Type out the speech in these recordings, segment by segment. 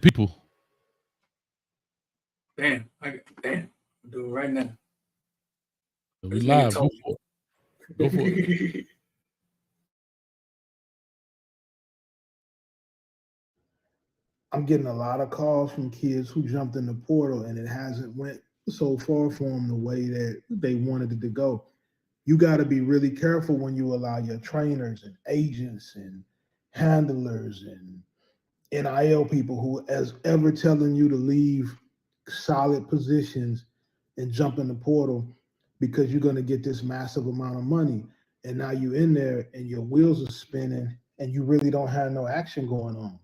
People. Damn. Damn. I'll do it right now. We This nigga live. Go told for it. Go for it. me. I'm getting a lot of calls from kids who jumped in the portal and it hasn't went so far for them the way that they wanted it to go. You got to be really careful when you allow your trainers and agents and handlers and NIL people who is ever telling you to leave solid positions and jump in the portal because you're going to get this massive amount of money. And now you're in there and your wheels are spinning and you really don't have no action going on.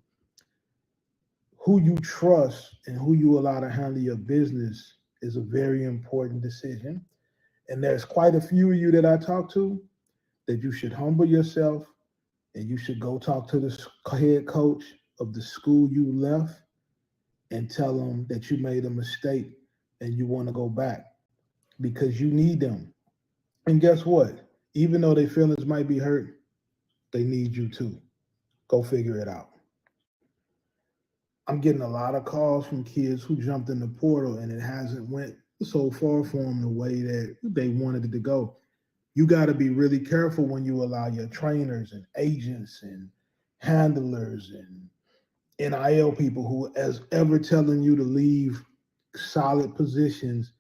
Who you trust and who you allow to handle your business is a very important decision. And there's quite a few of you that I talk to that you should humble yourself and you should go talk to the head coach of the school you left and tell them that you made a mistake and you want to go back because you need them. And guess what? Even though their feelings might be hurt, they need you too. Go figure it out. I'm getting a lot of calls from kids who jumped in the portal and it hasn't went so far for them the way that they wanted it to go. You got to be really careful when you allow your trainers and agents and handlers and NIL people who is ever telling you to leave solid positions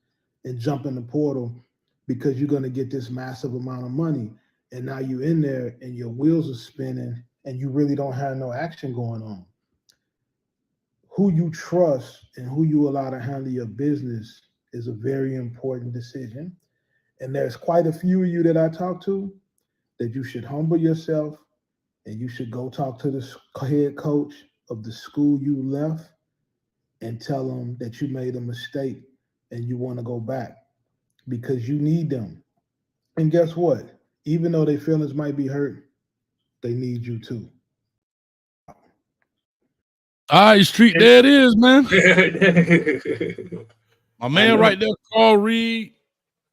and jump in the portal because you're going to get this massive amount of money. And now you're in there and your wheels are spinning and you really don't have no action going on. Who you trust and who you allow to handle your business is a very important decision. And there's quite a few of you that I talk to that you should humble yourself and you should go talk to the head coach of the school you left and tell them that you made a mistake and you want to go back because you need them. And guess what? Even though their feelings might be hurt, they need you too. All right, Street, there it is, man. My man right there, Carl Reed,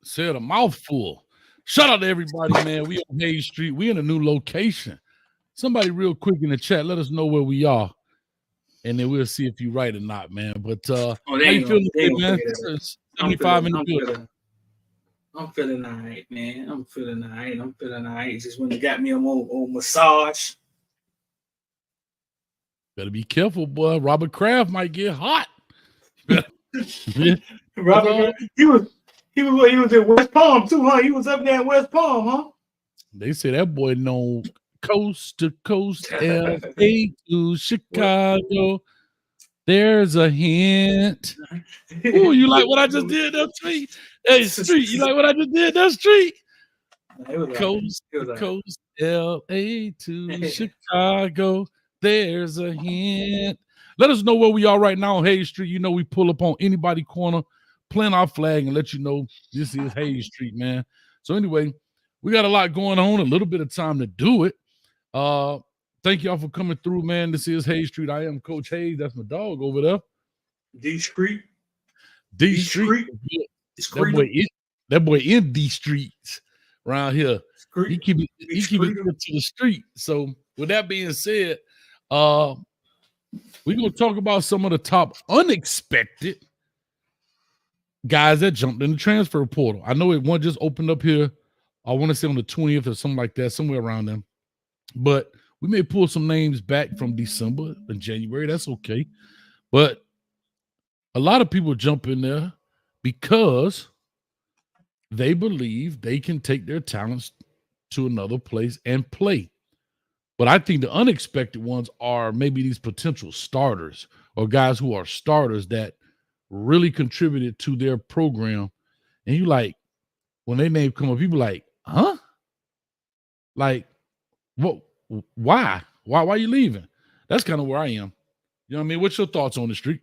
said a mouthful. Shout out to everybody, man. We on Hayes Street. We in a new location. Somebody real quick in the chat, let us know where we are. And then we'll see if you're right or not, man. But how you feeling today, man? 75 in the building. I'm feeling all right, man. I'm feeling all right. Just when they got me a old massage. Better be careful, boy. Robert Kraft might get hot. Robert, he was in West Palm too, huh? He was up there in West Palm, huh? They say that boy known coast to coast, LA to Chicago. There's a hint. Ooh, you like what I just did? That Street. Hey, Street, you like what I just did? That Street. Coast to coast, LA to Chicago. There's a hint. Let us know where we are right now on Hayes Street. You know we pull up on anybody corner, plant our flag, and let you know this is Hayes Street, man. So anyway, we got a lot going on, a little bit of time to do it. Thank y'all for coming through, man. This is Hayes Street. I am Coach Hayes. That's my dog over there. D Street. D Street. That boy in D Streets around here. He keep it to the street. So with that being said, we're gonna talk about some of the top unexpected guys that jumped in the transfer portal. I know one just opened up here. I want to say on the 20th or something like that, somewhere around them. But we may pull some names back from December and January. That's okay. But a lot of people jump in there because they believe they can take their talents to another place and play. But I think the unexpected ones are maybe these potential starters or guys who are starters that really contributed to their program. And you like, when their name come up, people like, huh? Like, what? Why? Why are you leaving? That's kind of where I am. You know what I mean? What's your thoughts on the street?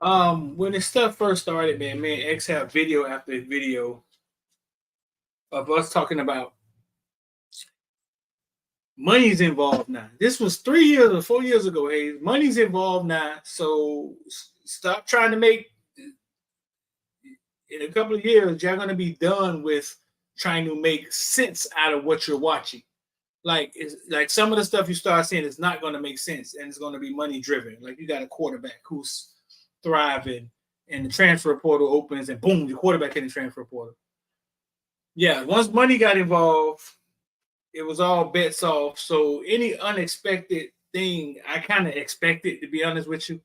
When this stuff first started, man, X have video after video of us talking about money's involved now. This was 3 years or 4 years ago. Hey, money's involved now. So stop trying to make, in a couple of years, you're going to be done with trying to make sense out of what you're watching. like it's like some of the stuff you start seeing is not going to make sense, and it's going to be money driven. Like you got a quarterback who's thriving, and the transfer portal opens, and boom, the quarterback in the transfer portal. Yeah, once money got involved, it was all bets off. So any unexpected thing, I kind of expected, to be honest with you.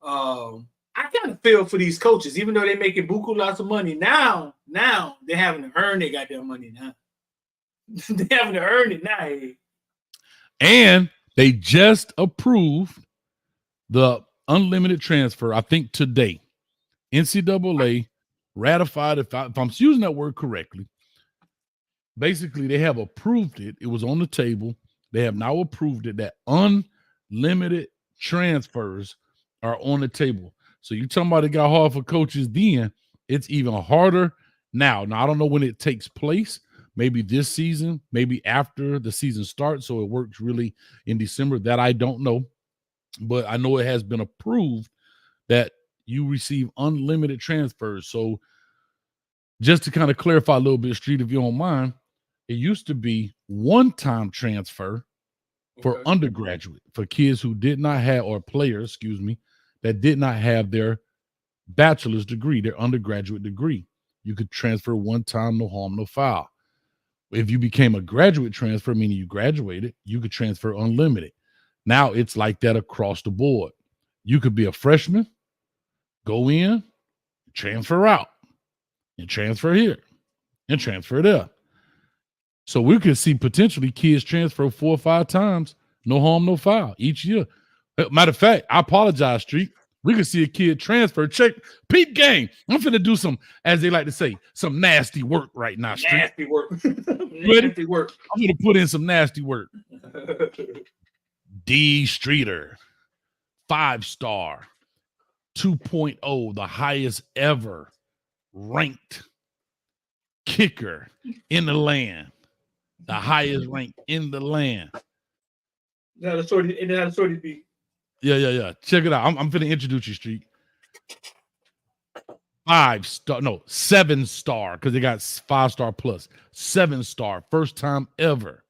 I kind of feel for these coaches, even though they're making buku lots of money. Now they're having to earn their goddamn money now. They're having to earn it now. And they just approved the unlimited transfer, I think today. NCAA ratified, if I'm using that word correctly, basically they have approved it. It was on the table. They have now approved it that unlimited transfers are on the table. So you talking about it got hard for coaches then, it's even harder now. Now, I don't know when it takes place. Maybe this season, maybe after the season starts, so it works really in December. That I don't know. But I know it has been approved that you receive unlimited transfers. So just to kind of clarify a little bit, Street, if you don't mind, it used to be one-time transfer for undergraduate, for kids who did not have, or players, excuse me, that did not have their bachelor's degree, their undergraduate degree. You could transfer one time, no harm, no foul. If you became a graduate transfer, meaning you graduated, you could transfer unlimited. Now it's like that across the board. You could be a freshman, go in, transfer out, and transfer here, and transfer there. So we could see potentially kids transfer 4 or 5 times, no harm, no foul each year. Matter of fact, I apologize, Street. We could see a kid transfer. Check, peep game. I'm finna do some, as they like to say, some nasty work right now, Street. Nasty work. Nasty work. I'm gonna put in some nasty work. D. Streeter, 5-star, 2.0, the highest ever ranked kicker in the land. The highest ranked in the land. That's sort of be. Yeah. Check it out. I'm finna introduce you, Street. 7-star, because they got 5-star plus. 7-star, first time ever.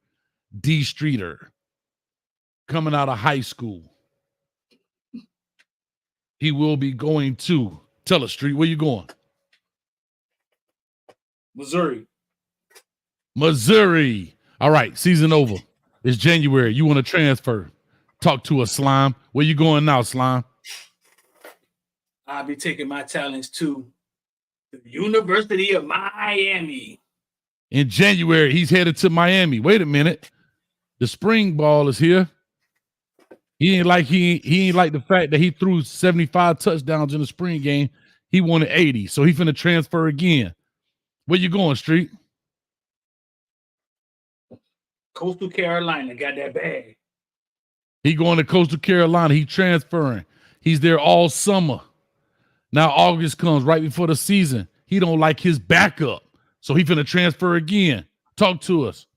D. Streeter, coming out of high school. He will be going to, tell us, Street, where you going? Missouri. All right, season over. It's January. You want to transfer. Talk to us, Slime. Where you going now, Slime? I'll be taking my talents to the University of Miami. In January, he's headed to Miami. Wait a minute. The spring ball is here. He ain't like the fact that he threw 75 touchdowns in the spring game. He wanted 80, so he finna transfer again. Where you going, Street? Coastal Carolina got that bag. He going to Coastal Carolina. He transferring. He's there all summer. Now August comes right before the season. He don't like his backup, so he finna transfer again. Talk to us.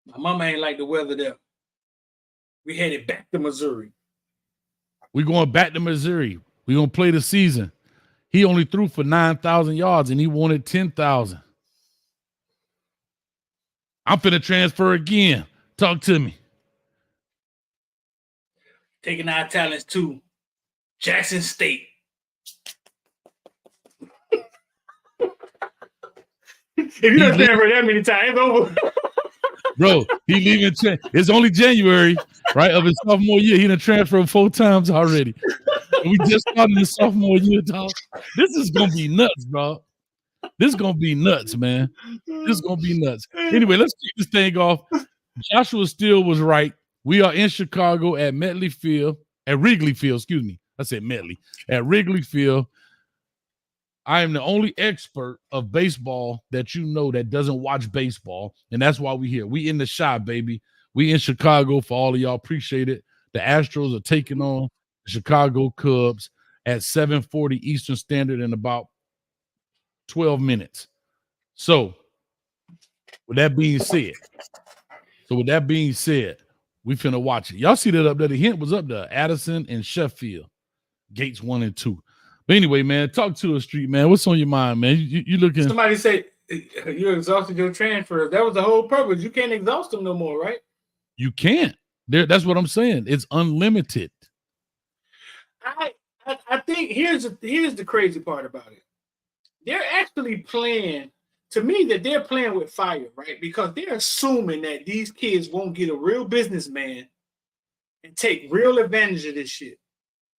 My mama ain't like the weather there. We headed back to Missouri. We going back to Missouri. We gonna play the season. He only threw for 9,000 yards, and he wanted 10,000. I'm finna transfer again. Talk to me. Taking our talents to Jackson State. If you don't transfer that many times, it's over. Bro, he leaving. It's only January, right, of his sophomore year. He done transferred 4 times already. And we just started his sophomore year, dog. This is gonna be nuts, bro. This is gonna be nuts, man. This is gonna be nuts. Anyway, let's kick this thing off. Joshua Steele was right. We are in Chicago at Wrigley Field. I said Medley. At Wrigley Field. I am the only expert of baseball that you know that doesn't watch baseball, and that's why we here. We in the shop, baby. We in Chicago for all of y'all. Appreciate it. The Astros are taking on the Chicago Cubs at 7:40 Eastern Standard in about 12 minutes. So, with that being said, we finna watch it. Y'all see that up there? The hint was up there. Addison and Sheffield, gates 1 and 2. But anyway, man, talk to us, Street, man. What's on your mind, man? You looking? Somebody say You exhausted your transfers. That was the whole purpose. You can't exhaust them no more, right? You can't. That's what I'm saying. It's unlimited. I think here's the crazy part about it. They're actually playing, to me, that they're playing with fire, right? Because they're assuming that these kids won't get a real businessman and take real advantage of this shit.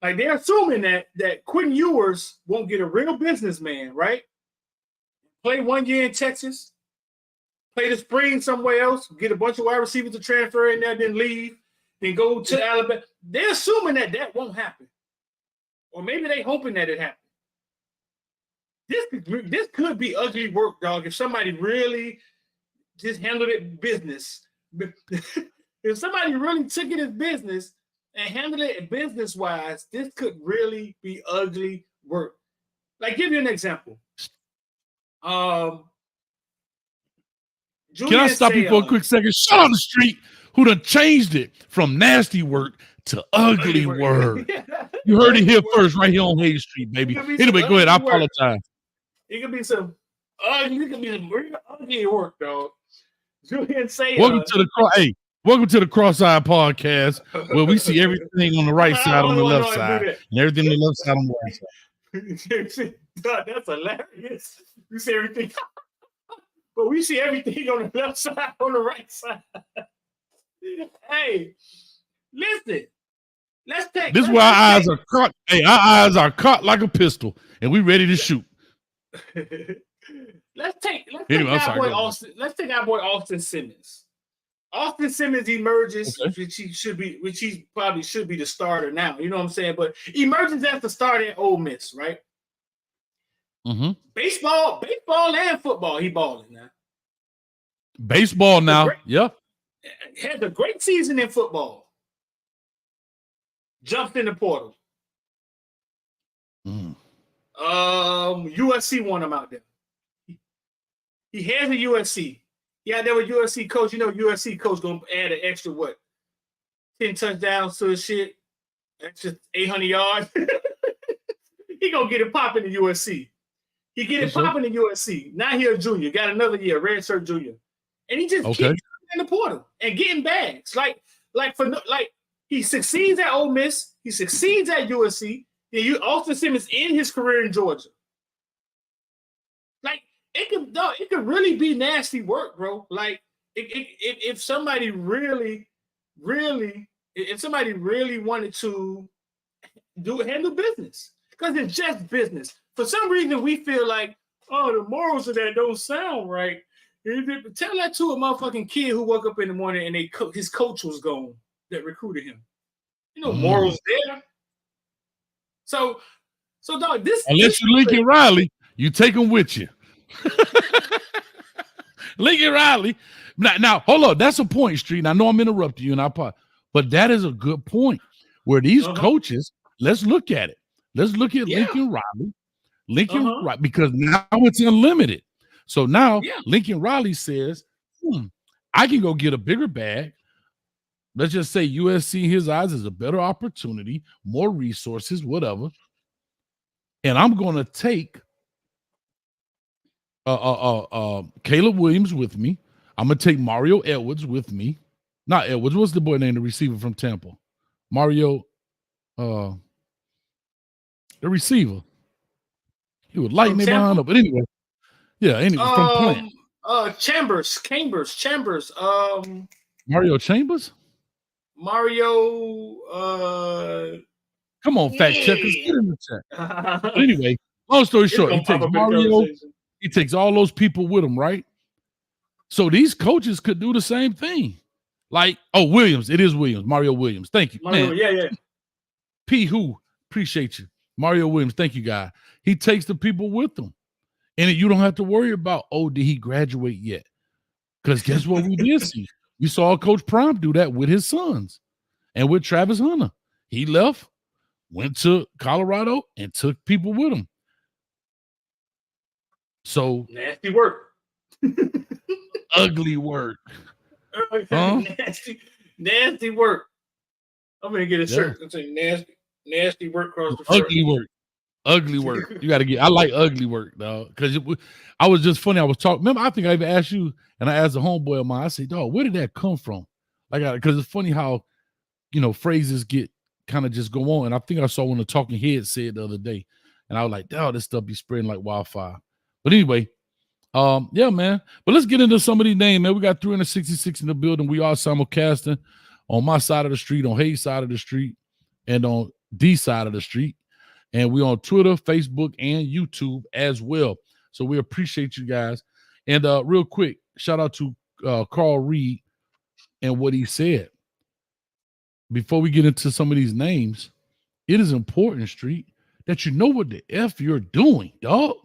Like they're assuming that Quentin Ewers won't get a real businessman, right? Play 1 year in Texas, play the spring somewhere else, get a bunch of wide receivers to transfer in there, then leave, then go to Alabama. They're assuming that won't happen. Or maybe they're hoping that it happens. This could be ugly work, dog, if somebody really just handled it business. If somebody really took it as business and handled it business-wise, this could really be ugly work. Like, give you an example. Can I stop you for a quick second? Shut on the street who done changed it from nasty work to ugly work. You heard it here first, right here on Hayes Street, baby. Anyway, go ahead. I apologize. It could be some real ugly work, dog. Julian say, welcome to the Cross-Eye Podcast, where we see everything on the right side on the left side, and everything on the left side on the right side. God, that's hilarious. You see everything, but we see everything on the left side, on the right side. Hey, listen. Let's take. This is where our eyes are caught. Hey, our eyes are caught like a pistol, and we ready to shoot. Let's take our boy Austin Simmons. Austin Simmons emerges, which he probably should be the starter now. You know what I'm saying? But emerges as the starter at Ole Miss, right? Mm-hmm. Baseball and football, he balling now. Baseball now, yeah. Had a great season in football. Jumped in the portal. USC won him out there. He has a USC. Yeah, there was USC coach. You know, USC coach gonna add an extra 10 touchdowns to his shit. That's just 800 yards. He gonna get it popping in USC. He get it popping in USC. Now he a junior. Got another year, redshirt junior, and he just keeps in the portal and getting bags. Like he succeeds at Ole Miss. He succeeds at USC. And Austin Simmons in his career in Georgia. Like it could really be nasty work, bro. Like if somebody really wanted to handle business, because it's just business. For some reason, we feel like, oh, the morals of that don't sound right. Tell that to a motherfucking kid who woke up in the morning and his coach was gone that recruited him. You know, morals there. So dog, unless you're Lincoln Riley, you take him with you. Lincoln Riley. Now, hold on. That's a point, Street. And I know I'm interrupting you, but that is a good point. Where these coaches, let's look at it. Let's look at Lincoln Riley. Riley, because now it's unlimited. So now Lincoln Riley says, I can go get a bigger bag. Let's just say USC in his eyes is a better opportunity, more resources, whatever. And I'm going to take Caleb Williams with me. I'm going to take Mario Edwards with me. Not Edwards. What's the boy named the receiver from Tampa? Mario, the receiver. He was lighting it behind up. But anyway. Yeah, from Plant. Chambers. Mario Chambers? Mario, come on, fact checkers, get in the chat. But anyway, long story short, he takes Mario, he takes all those people with him, right? So these coaches could do the same thing. Like, Williams, it is Williams, Mario Williams. Thank you. Mario, man. yeah. P. Who? Appreciate you. Mario Williams, thank you, guy. He takes the people with him. And you don't have to worry about, did he graduate yet? Because guess what we did see? We saw Coach Prime do that with his sons and with Travis Hunter. He left, went to Colorado, and took people with him. So nasty work. Ugly work. Nasty work. I'm gonna get a shirt and say nasty work across the ugly work. Ugly work. You got to get. I like ugly work, dog. Because I was just funny. I was talking. Remember, I think I even asked you, and I asked a homeboy of mine. I said, "Dog, where did that come from?" Like, because it's funny how phrases get kind of just go on. And I think I saw one of the talking heads said the other day, and I was like, "Dog, this stuff be spreading like wildfire." But anyway, yeah, man. But let's get into some of these names, man. We got 366 in the building. We are simulcasting on my side of the street, on Hayes' side of the street, and on D side of the street. And we're on Twitter, Facebook, and YouTube as well. So we appreciate you guys. And real quick, shout out to Carl Reed and what he said. Before we get into some of these names, it is important, Street, that you know what the F you're doing, dog.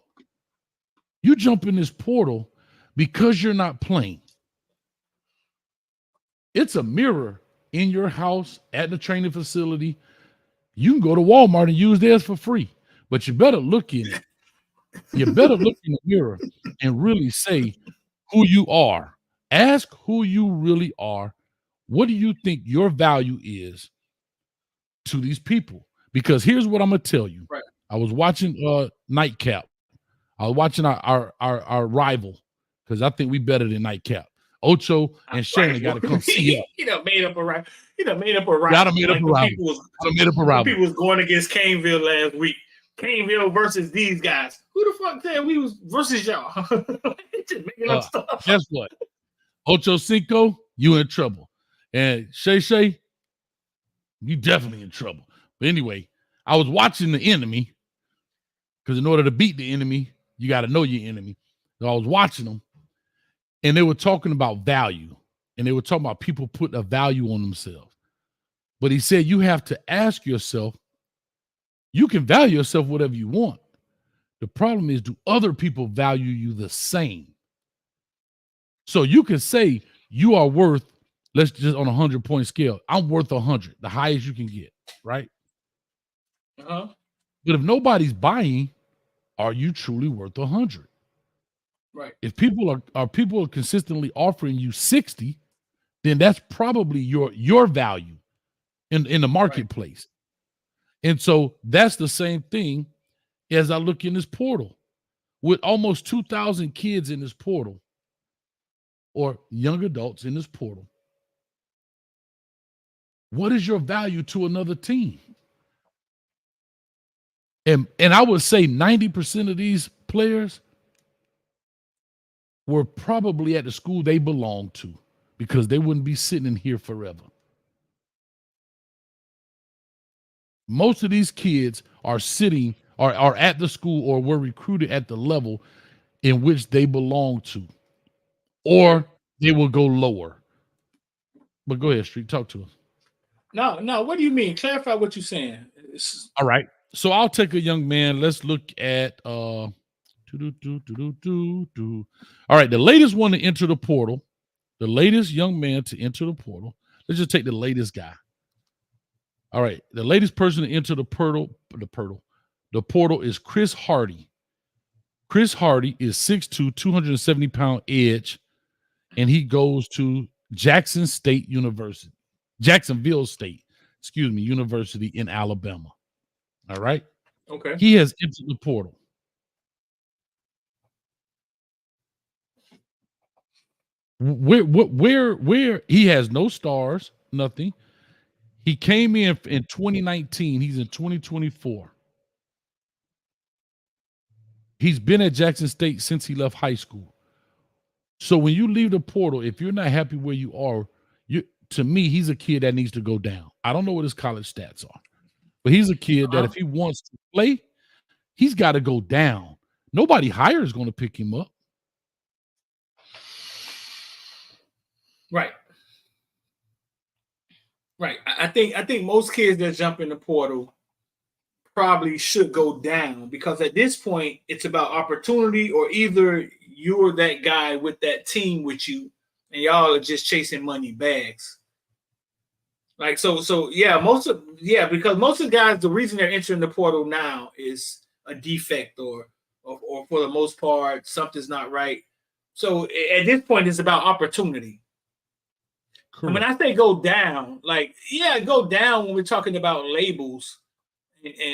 You jump in this portal because you're not playing. It's a mirror in your house, at the training facility. You can go to Walmart and use theirs for free, but you better look in it. You better look in the mirror and really say who you are. Ask who you really are. What do you think your value is to these people? Because here's what I'm going to tell you. Right. I was watching Nightcap. I was watching our rival because I think we better than Nightcap. Ocho and Shannon got to come see us. He done made up a rival. He done made up a rival. Got to made up a rival. People was going against Caneville last week. Caneville versus these guys. Who the fuck said we was versus y'all? Just making up stuff. Guess what? Ocho Cinco, you in trouble. And Shay, you definitely in trouble. But anyway, I was watching the enemy because in order to beat the enemy, you got to know your enemy. So I was watching them. And they were talking about value, and they were talking about people putting a value on themselves. But he said you have to ask yourself, you can value yourself whatever you want. The problem is, do other people value you the same? So you can say you are worth, let's just on a 100-point scale, I'm worth 100, the highest you can get, right? Uh-huh. But if nobody's buying, are you truly worth 100? Right. If people are consistently offering you 60, then that's probably your value in the marketplace. Right. And so that's the same thing as I look in this portal. With almost 2,000 kids in this portal or young adults in this portal, what is your value to another team? And I would say 90% of these players were probably at the school they belong to because they wouldn't be sitting in here forever. Most of these kids are sitting or are at the school or were recruited at the level in which they belong to, or they will go lower. But go ahead, Street, talk to us. No. What do you mean? Clarify what you're saying. All right. So I'll take a young man. Let's look at all right, the latest one to enter the portal, the latest young man to enter the portal. Let's just take the latest guy. All right, the latest person to enter the portal is Chris Hardy. Chris Hardy is 6'2", 270-pound edge, and he goes to Jacksonville State University in Alabama. All right. Okay. He has entered the portal. Where he has no stars, nothing. He came in 2019. He's in 2024. He's been at Jackson State since he left high school. So when you leave the portal, if you're not happy where you are, to me, he's a kid that needs to go down. I don't know what his college stats are, but he's a kid that if he wants to play, he's got to go down. Nobody higher is going to pick him up. Right. I think most kids that jump in the portal probably should go down because at this point it's about opportunity, or either you're that guy with that team with you and y'all are just chasing money bags. Like so yeah, because most of the guys, the reason they're entering the portal now is a defect or for the most part something's not right. So at this point it's about opportunity. Correct. When I say go down, go down when we're talking about labels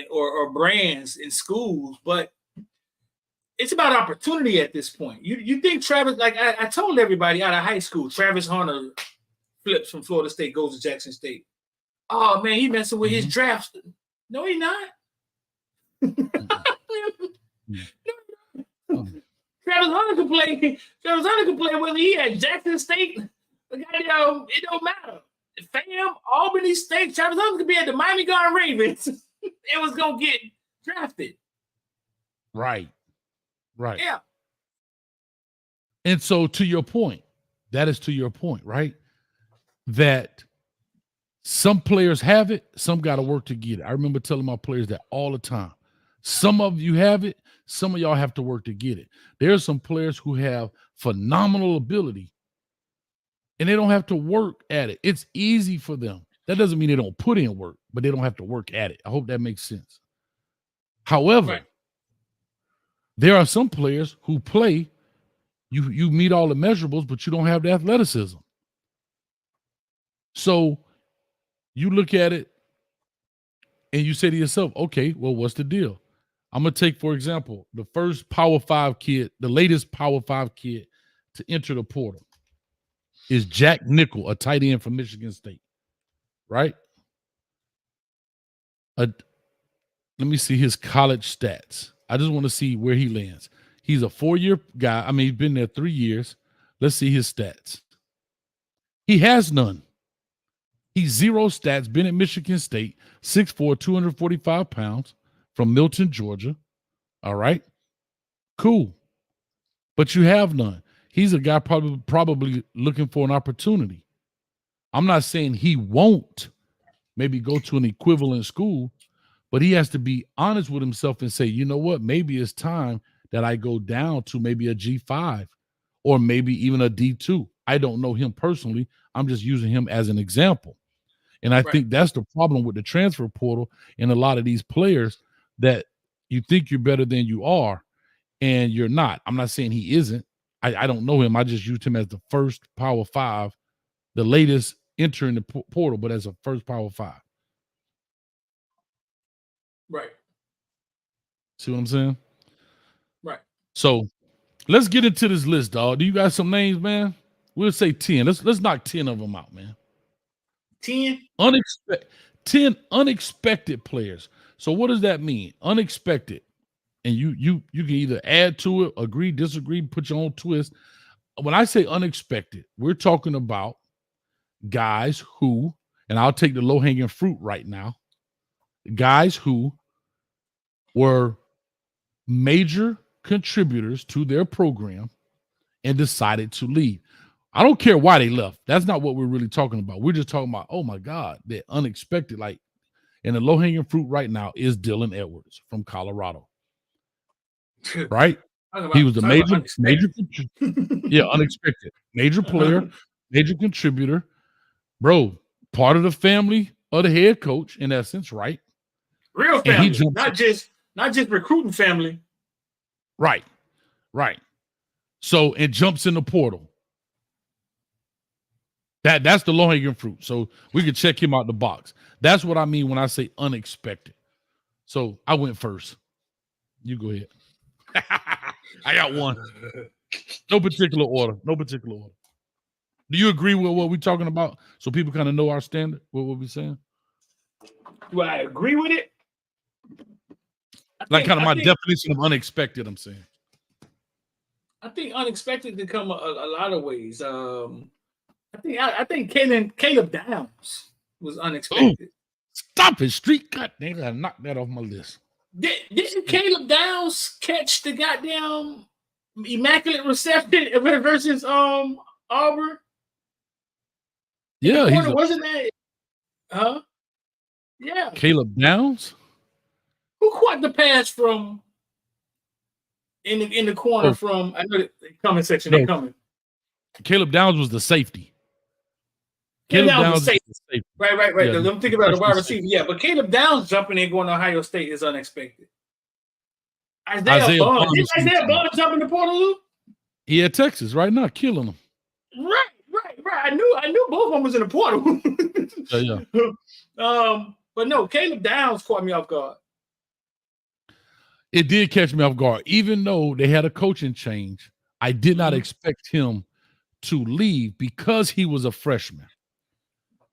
or brands in schools, but it's about opportunity at this point. You think Travis, like I told everybody out of high school, Travis Hunter flips from Florida State, goes to Jackson State. Oh man, he messing with his drafts. No, he not. Travis Hunter can play. Travis Hunter can play whether he at Jackson State. It don't matter. Fam, Albany State. Travis Hunter could be at the Miami Garden Ravens. It was gonna get drafted. Right. Yeah. And so, to your point, right? That some players have it, some got to work to get it. I remember telling my players that all the time. Some of you have it, some of y'all have to work to get it. There are some players who have phenomenal ability and they don't have to work at it. It's easy for them. That doesn't mean they don't put in work, but they don't have to work at it. I hope that makes sense. However, there are some players who play, you meet all the measurables, but you don't have the athleticism. So you look at it and you say to yourself, okay, well, what's the deal? I'm going to take, for example, the first Power 5 kid, the latest Power 5 kid to enter the portal is Jack Nickel, a tight end from Michigan State, right? Let me see his college stats. I just want to see where he lands. He's a 4-year guy. I mean, he's been there 3 years. Let's see his stats. He has none. He's 0 stats, been at Michigan State, 6'4", 245 pounds, from Milton, Georgia. All right. Cool. But you have none. He's a guy probably looking for an opportunity. I'm not saying he won't maybe go to an equivalent school, but he has to be honest with himself and say, you know what, maybe it's time that I go down to maybe a G5 or maybe even a D2. I don't know him personally. I'm just using him as an example. And I think that's the problem with the transfer portal and a lot of these players, that you think you're better than you are and you're not. I'm not saying he isn't. I don't know him. I just used him as the first Power 5, the latest enter in the portal, but as a first Power 5. Right. See what I'm saying? Right. So let's get into this list, dog. Do you got some names, man? We'll say 10. Let's knock 10 of them out, man. 10? 10 unexpected players. So what does that mean? Unexpected. And you can either add to it, agree, disagree, put your own twist. When I say unexpected, we're talking about guys who, and I'll take the low-hanging fruit right now, guys who were major contributors to their program and decided to leave. I don't care why they left. That's not what we're really talking about. We're just talking about, oh my God, they're unexpected. Like, and the low-hanging fruit right now is Dylan Edwards from Colorado. Right? He was the major unexpected. Major player, major contributor. Bro, part of the family of the head coach, in essence, right? Real family, not just recruiting family. Right. So it jumps in the portal. That's the low-hanging fruit. So we can check him out the box. That's what I mean when I say unexpected. So I went first. You go ahead. I got one. No particular order. Do you agree with what we're talking about? So people kind of know our standard, what we're saying? Do I agree with it? My definition of unexpected, I'm saying. I think unexpected can come a lot of ways. I think Caleb Downs was unexpected. Ooh, stop it, street cut. They gotta knock that off my list. Didn't Caleb Downs catch the goddamn immaculate reception versus Auburn? Yeah, wasn't that? Huh? Yeah. Caleb Downs? Who caught the pass from in the corner from? I know the comment section. They're coming. Caleb Downs was the safety. Caleb Downs was the safety. Right. Yeah, I'm thinking about the wide receiver. Yeah, but Caleb Downs jumping in going to Ohio State is unexpected. Isaiah Bond. Did Isaiah Bond jump in the portal, Luke? He at Texas right now, killing them. Right. I knew both of them was in the portal. Yeah. But no, Caleb Downs caught me off guard. It did catch me off guard. Even though they had a coaching change, I did not expect him to leave because he was a freshman.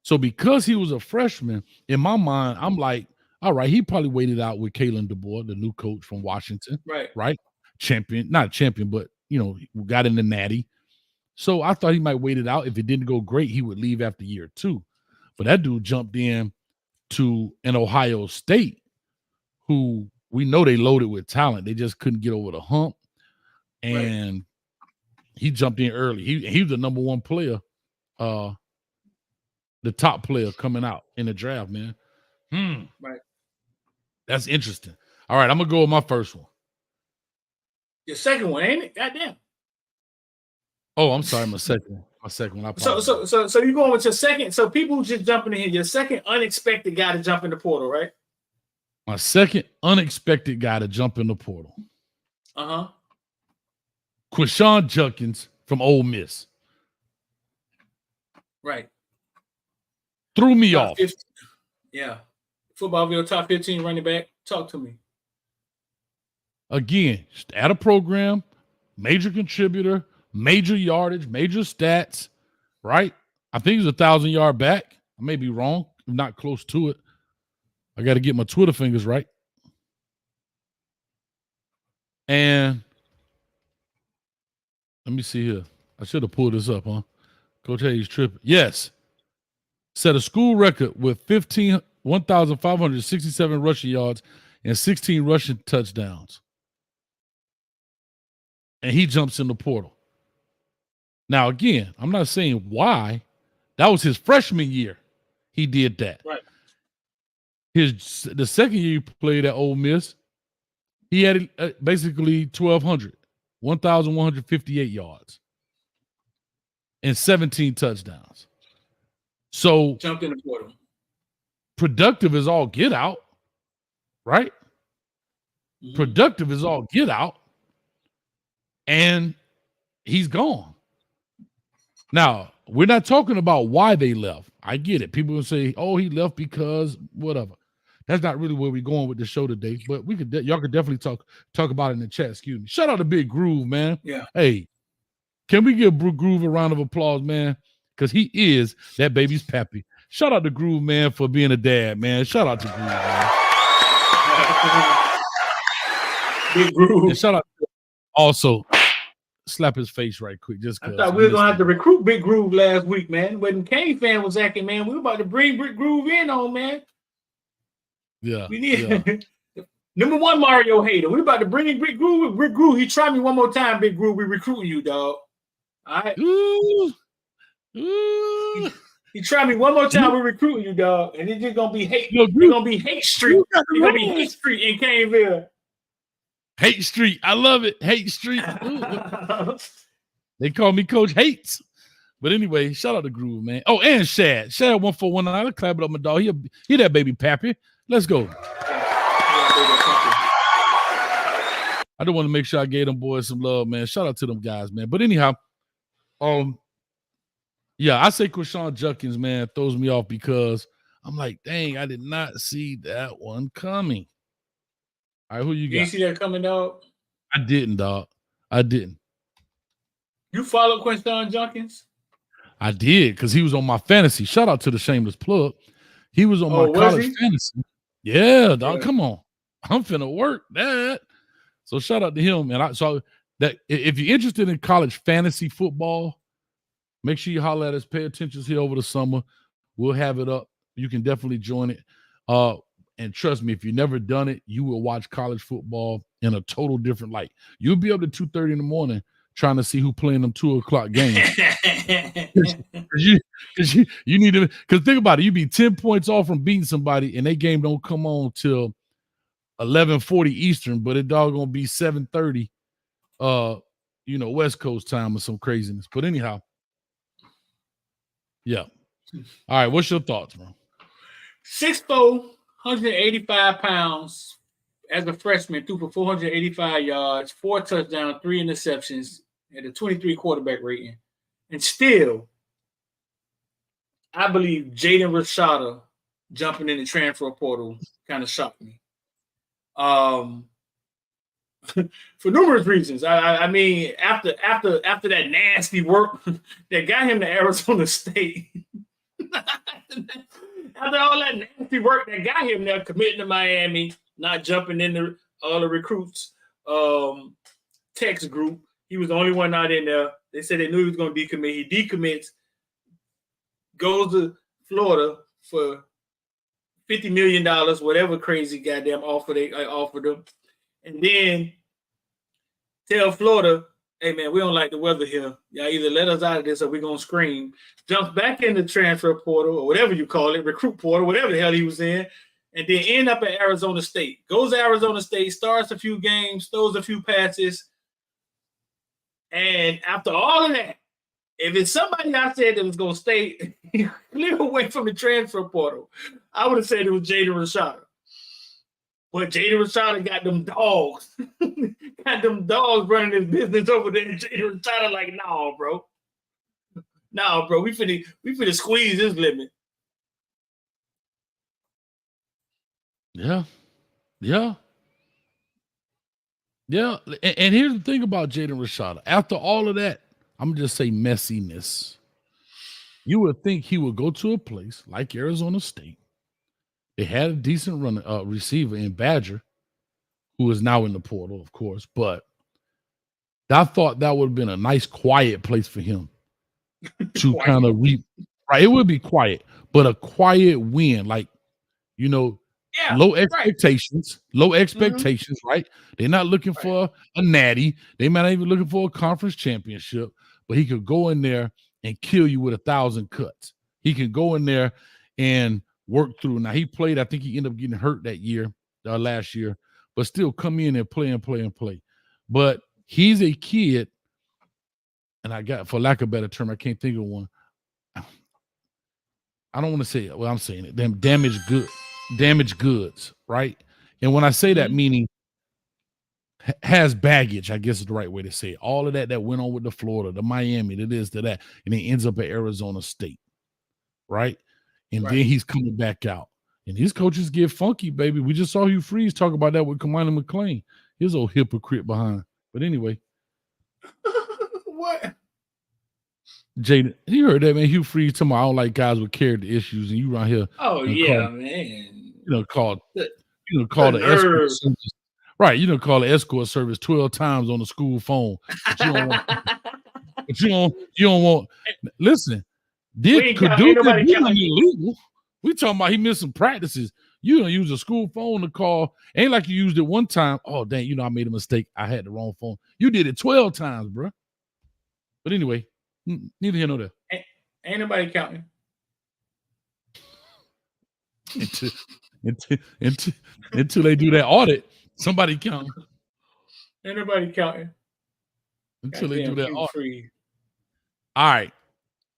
So because he was a freshman, in my mind, I'm like, all right, he probably waited out with Kalen DeBoer, the new coach from Washington. Right? Champion, not champion, but, got in the natty. So I thought he might wait it out. If it didn't go great, he would leave after year 2. But that dude jumped in to an Ohio State who we know they loaded with talent. They just couldn't get over the hump. And he jumped in early. He was the number 1 player, the top player coming out in the draft, man. Right. That's interesting. All right, I'm going to go with my first one. Your second one, ain't it? Goddamn. Oh, I'm sorry, my second one. So you're going with your second. So people just jumping in here. Your second unexpected guy to jump in the portal, right? My second unexpected guy to jump in the portal. Quan Jenkins from Ole Miss. Right. Threw me off. 15. Yeah. Footballville top 15 running back. Talk to me. Again, at a program, major contributor, major yardage, major stats, right? I think he's 1,000-yard back. I may be wrong. I'm not close to it. I got to get my Twitter fingers right. And let me see here. I should have pulled this up, huh? Coach Hayes tripping. Yes. Set a school record with 1,567 rushing yards and 16 rushing touchdowns. And he jumps in the portal. Now, again, I'm not saying why. That was his freshman year. He did that. Right. The second year he played at Ole Miss, he had basically 1,158 yards and 17 touchdowns. So jumped in the portal. Productive is all get out, right? Productive is all get out, and he's gone. Now, we're not talking about why they left. I get it. People will say, "Oh, he left because whatever." That's not really where we're going with the show today, but we could y'all could definitely talk about it in the chat. Excuse me. Shout out to Big Groove, man. Yeah. Hey, can we give Groove a round of applause, man? Because he is that baby's pappy. Shout out to Groove, man, for being a dad, man. Shout out to Groove, man. Big Groove. And shout out to also slap his face right quick. Just I thought we were gonna have to recruit Big Groove last week, man. When Kane fan was acting, man, we were about to bring Big Groove in on, man. Yeah. We need number 1 Mario hater. We about to bring in Big Groove. Big Groove, he tried me one more time, Big Groove. We recruiting you, dog. All right. He tried me one more time. We're recruiting you, dog, and it's just gonna be hate. It's gonna be hate street. It's gonna be hate street in Caneville. Hate street. I love it. Hate street. They call me Coach Hates. But anyway, shout out to Groove, man. Oh, and Shad. Shad 1419. Let's clap it up, my dog. He that baby pappy. Let's go. I just want to make sure I gave them boys some love, man. Shout out to them guys, man. But anyhow, yeah, I say Quan Jenkins, man, throws me off because I'm like, dang, I did not see that one coming. All right, who you got? You see that coming, dog? I didn't, dog. I didn't. You follow Quan Jenkins? I did, because he was on my fantasy. Shout out to the shameless plug. He was on my college fantasy. Yeah, dog. Come on. I'm finna work that. So shout out to him. And so that if you're interested in college fantasy football, make sure you holler at us. Pay attention here over the summer. We'll have it up. You can definitely join it. And trust me, if you've never done it, you will watch college football in a total different light. You'll be up to 2:30 in the morning trying to see who playing them 2:00 games. Because you need to, because think about it, you be 10 points off from beating somebody, and that game don't come on till 11:40 Eastern, but it doggone be 7:30 West Coast time or some craziness. But anyhow, yeah. All right, what's your thoughts, bro? 6'4", 185 pounds as a freshman, threw for 485 yards, 4 touchdowns, 3 interceptions, at a 23 quarterback rating. And still, I believe Jaden Rashada jumping in the transfer portal kind of shocked me. For numerous reasons. I mean, after that nasty work that got him to Arizona State, after all that nasty work that got him there, committing to Miami, not jumping into all the recruits text group, he was the only one not in there. They said they knew he was going to decommit. He decommits, goes to Florida for $50 million, whatever crazy goddamn offer they offered him. And then tell Florida, hey, man, we don't like the weather here. Y'all either let us out of this or we're going to scream. Jumps back in the transfer portal or whatever you call it, recruit portal, whatever the hell he was in, and then end up at Arizona State. Goes to Arizona State, starts a few games, throws a few passes. And after all of that, if it's somebody I said that was going to stay clear away from the transfer portal, I would have said it was Jaden Rashada. But Jaden Rashada got them dogs. Got them dogs running his business over there. Jaden Rashada like, nah, bro. Nah, bro. We finna squeeze this limit. Yeah. And here's the thing about Jaden Rashada. After all of that, I'm going to just say messiness. You would think he would go to a place like Arizona State. They had a decent receiver in Badger, who is now in the portal, of course. But I thought that would have been a nice, quiet place for him to kind of reap. Right, it would be quiet, but a quiet win, like, you know, low expectations, right? They're not looking for a natty. They might not even looking for a conference championship, but he could go in there and kill you with 1,000 cuts. He can go in there and work through. Now, he played, I think he ended up getting hurt that year, last year, but still come in and play. But he's a kid, and I got, for lack of a better term, I can't think of one. I don't want to say it. Well, I'm saying it. Them damaged goods, right? And when I say that, meaning has baggage, I guess is the right way to say it. All of that went on with the Florida, the Miami, to this, to that, and he ends up at Arizona State, right? And then he's coming back out. And these coaches get funky, baby. We just saw Hugh Freeze talk about that with Commander McClain. His old hypocrite behind. But anyway. What? Jaden, you heard that, man. Hugh Freeze talking about I don't like guys with character issues, and you around here. Oh, yeah, man. Call the escort service. Right, call the escort service 12 times on the school phone. But you don't want. Listen, could do illegal. We talking about he missed some practices. You don't use a school phone to call. Ain't like you used it one time. Oh, dang, I made a mistake. I had the wrong phone. You did it 12 times, bro. But anyway, neither here nor there. Ain't nobody counting. Until they do that audit, somebody counting. Ain't nobody counting. Until they do that audit. All right.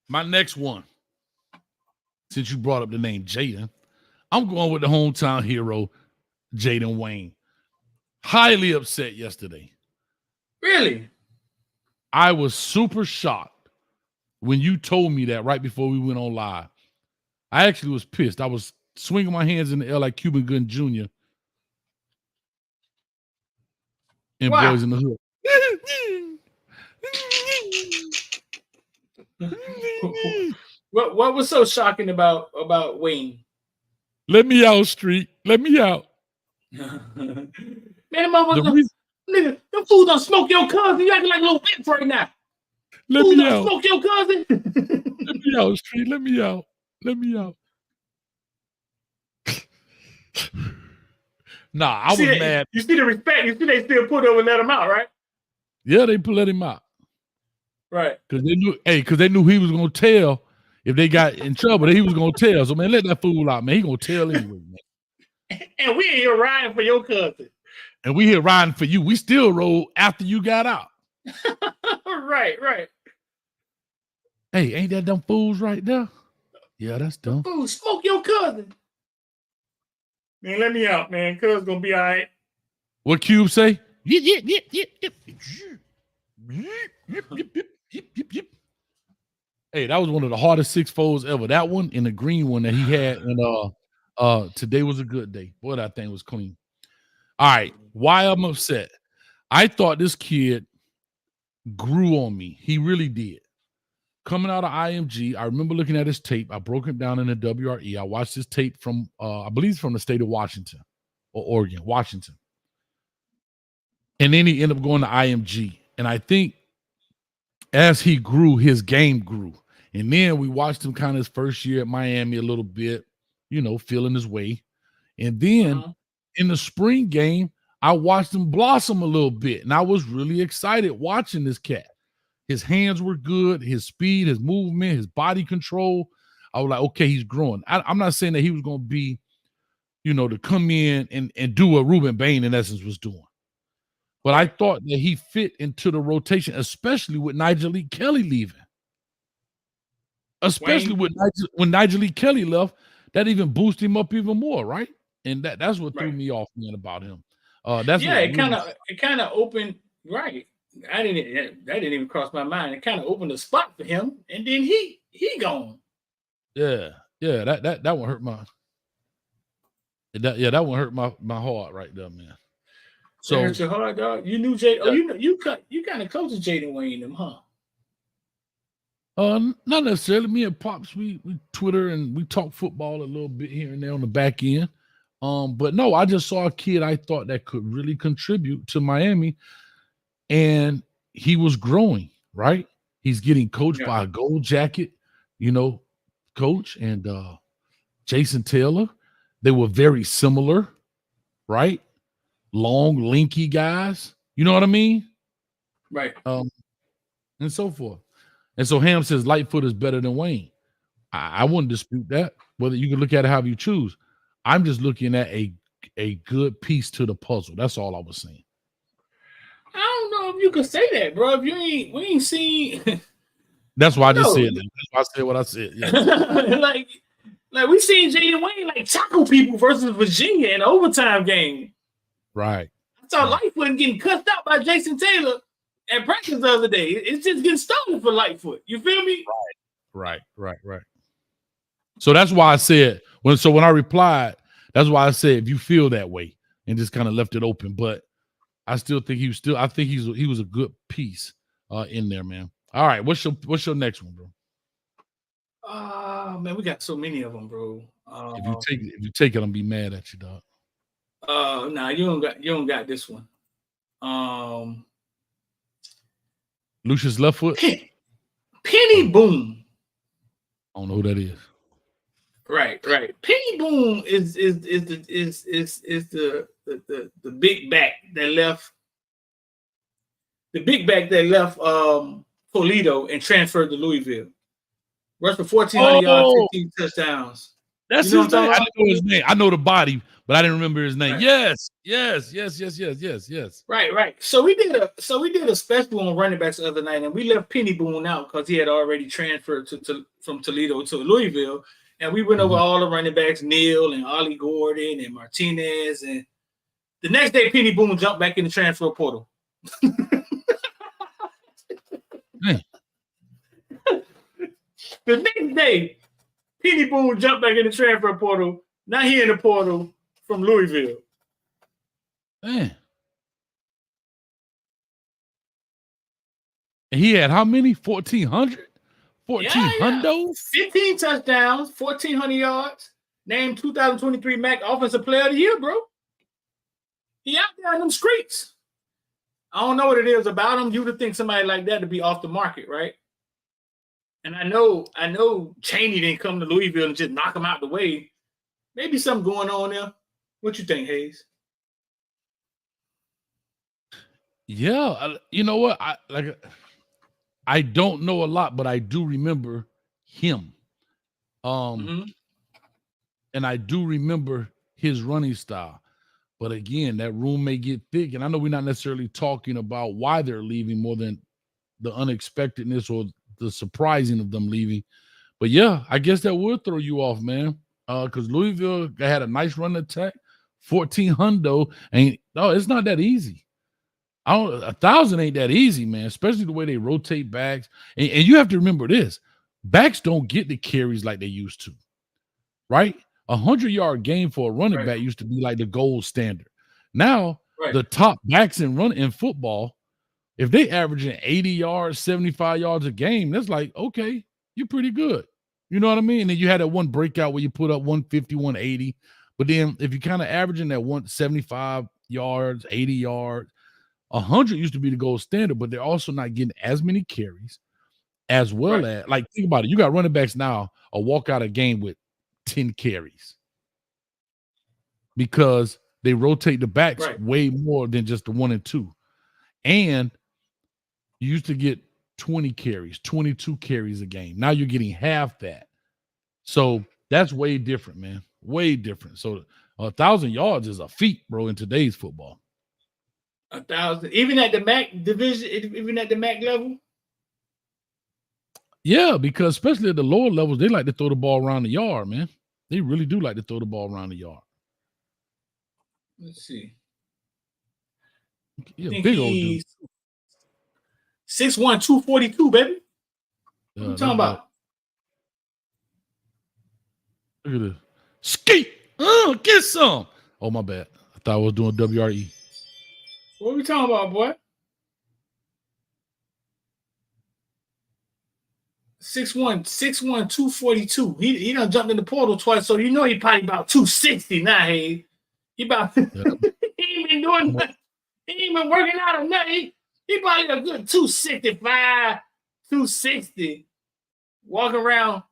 My next one. Since you brought up the name Jaden, I'm going with the hometown hero, Jaden Wayne. Highly upset yesterday. Really? I was super shocked when you told me that right before we went on live. I actually was pissed. I was swinging my hands in the air like Cuban Gooding Jr. and Boys in the Hood. What was so shocking about Wayne? Let me out, Street. Let me out. Man, nigga, them fools don't smoke your cousin. You acting like little bitch right now. Let me out. Smoke your cousin. Let me out, Street. Let me out. Let me out. Nah, I was mad. You see the respect. You see they still put over and let him out, right? Yeah, they let him out. Right. Because they knew he was gonna tell if they got in trouble. He was gonna tell. So man, let that fool out, man. He gonna tell anyway, man. And we ain't here riding for your cousin. And we here riding for you. We still roll after you got out. Right. Hey, ain't that them fools right there? Yeah, that's dumb. Fool, smoke your cousin. Man, let me out, man. Cuz gonna be all right. What Cube say? Yep. Hey, that was one of the hardest 6-folds ever. That one and the green one that he had Today was a good day. Boy, that thing was clean. All right, why I'm upset. I thought this kid grew on me. He really did. Coming out of IMG, I remember looking at his tape. I broke it down in the WRE. I watched his tape from, I believe, from the state of Washington or Oregon, Washington. And then he ended up going to IMG. And I think as he grew, his game grew. And then we watched him kind of his first year at Miami a little bit, feeling his way. And then in the spring game, I watched him blossom a little bit. And I was really excited watching this cat. His hands were good, his speed, his movement, his body control. I was like, okay, he's growing. I'm not saying that he was going to be, to come in and do what Ruben Bain, in essence, was doing. But I thought that he fit into the rotation, especially with Nigel Lee Kelly leaving. Especially when Nigel Lee Kelly left, that even boosted him up even more, right? And that's what threw me off, man, about him. It kind of opened, right. That didn't even cross my mind. It kind of opened a spot for him, and then he gone. Yeah, that one hurt that one hurt my heart right there, man. So hurt your heart, dog. You knew Jay. Oh, you kind of close to Jaden Wayne, them, huh? Not necessarily. Me and Pops, we Twitter and we talk football a little bit here and there on the back end. But no, I just saw a kid I thought that could really contribute to Miami. And he was growing, right? He's getting coached by a gold jacket, coach, and Jason Taylor. They were very similar, right? Long, lanky guys. You know what I mean? Right. And so forth. And so Ham says Lightfoot is better than Wayne. I wouldn't dispute that. Whether you can look at it however you choose. I'm just looking at a good piece to the puzzle. That's all I was saying. I don't know if you could say that, bro. If we ain't seen. That's why I just said that. That's why I said what I said. Yeah. like we seen Jaden Wayne tackle people versus Virginia in an overtime game. Right. I saw Lightfoot getting cussed out by Jason Taylor at practice the other day. It's just getting stolen for Lightfoot. You feel me? Right. So that's why I said when I replied, that's why I said if you feel that way and just kind of left it open, but. I still think he was a good piece in there, man. All right, what's your next one, bro? Man, we got so many of them, bro. If you take it, I'm be mad at you, dog. Nah, you don't got this one. Lucius Leftfoot. Penny Boone. I don't know who that is. Right. Penny Boone is the big back that left. The big back that left Toledo and transferred to Louisville. Rushed for 1,400 yards, 15 touchdowns. That's his name. I didn't know his name. I know the body, but I didn't remember his name. Right. Yes. Right. So we did a special on running backs the other night, and we left Penny Boone out because he had already transferred from Toledo to Louisville. And we went over all the running backs, Neal and Ollie Gordon and Martinez. And the next day, Penny Boone jumped back in the transfer portal. The next day, Penny Boone jumped back in the transfer portal. Now he in the portal from Louisville. Man. And he had how many? 1,400? 1,400? 15 touchdowns, 1,400 yards. Named 2023 MAC Offensive Player of the Year, bro. He out there in them streets. I don't know what it is about him. You would think somebody like that to be off the market, right? And I know Chaney didn't come to Louisville and just knock him out the way. Maybe something going on there. What you think, Hayes? Yeah, you know what? I don't know a lot, but I do remember him. And I do remember his running style. But again, that room may get thick. And I know we're not necessarily talking about why they're leaving more than the unexpectedness or the surprising of them leaving. But yeah, I guess that would throw you off, man. Because Louisville had a nice run attack. 1,400 it's not that easy. 1,000 ain't that easy, man, especially the way they rotate backs. And you have to remember this. Backs don't get the carries like they used to, right? 100-yard game for a running back used to be like the gold standard. Now, the top backs in football, if they averaging 80 yards, 75 yards a game, that's like, okay, you're pretty good. You know what I mean? And then you had that one breakout where you put up 150, 180. But then if you kind of averaging that 175 yards, 80 yards, 100 used to be the gold standard, but they're also not getting as many carries as well as, like, think about it. You got running backs now walk out a game with 10 carries because they rotate the backs way more than just the 1 and 2. And you used to get 20 carries, 22 carries a game. Now you're getting half that. So that's way different, man. Way different. So 1,000 yards is a feat, bro, in today's football. 1,000, even at the MAC division, even at the MAC level. Yeah, because especially at the lower levels, they like to throw the ball around the yard, man. They really do like to throw the ball around the yard. Let's see. Yeah, big old dude. 6'1", 242, baby. What you talking about? Look at this. Skeet. Get some. Oh, my bad. I thought I was doing WRE. What are we talking about, boy? 6'1", 242. He done jumped in the portal twice, so you know he probably about 260 now. Hey, he about he ain't been doing nothing. He ain't been working out or nothing. He probably a good 265, 260. Walking around.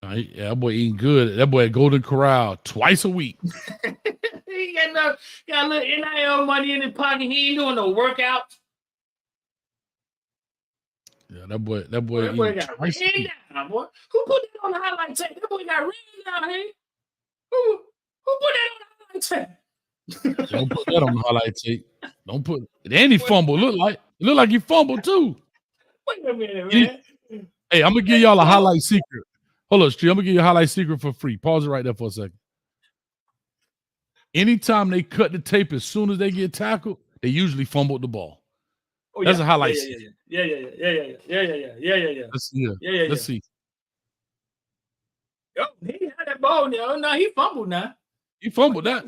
Yeah, that boy eating good. That boy at Golden Corral twice a week. He got a little NIL money in his pocket. He ain't doing no workout. Yeah, that boy got ran down, boy. Who put that on the highlight tape? That boy got ran down, hey? Who put that on the highlight tape? Don't put that on the highlight tape. Don't put it. And he fumbled. Look like he fumbled too. Wait a minute, man. Hey, I'm gonna give y'all a highlight secret. Hold on, Street. I'm gonna give you a highlight secret for free. Pause it right there for a second. Anytime they cut the tape as soon as they get tackled, they usually fumbled the ball. Oh, that's a highlight secret. Yeah. Let's see. Oh, he had that ball now. No, he fumbled now. He fumbled that.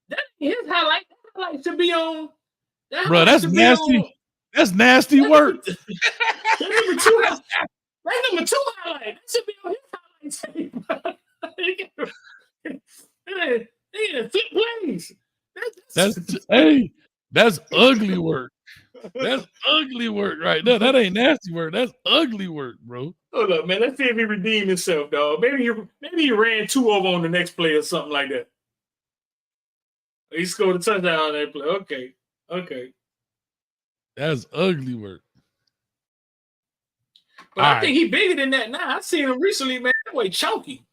That his highlight. That highlight should be on. Bro, that's nasty. That's nasty work. That's number 2. That's number 2 highlight. That should be on his highlight tape. He got flip plays. That's ugly work. That's ugly work right there. That ain't nasty work. That's ugly work, bro. Hold up, man. Let's see if he redeemed himself, dog. Maybe he ran 2 over on the next play or something like that. He scored a touchdown on that play. Okay. That's ugly work. But I think he bigger than that now. I seen him recently, man. That way chunky.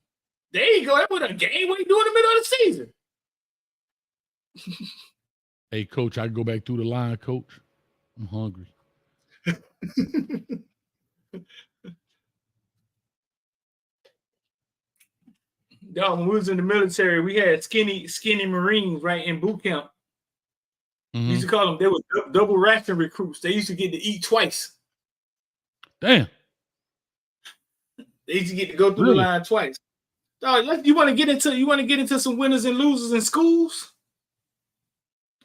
There you go. That was a game weight during the middle of the season. Hey, coach, I go back through the line, coach. I'm hungry. Dog, when we was in the military, we had skinny Marines right in boot camp. Mm-hmm. We used to call them, they were double ration recruits. They used to get to eat twice. Damn. They used to get to go through the line twice. Dog, you want to get into some winners and losers in schools?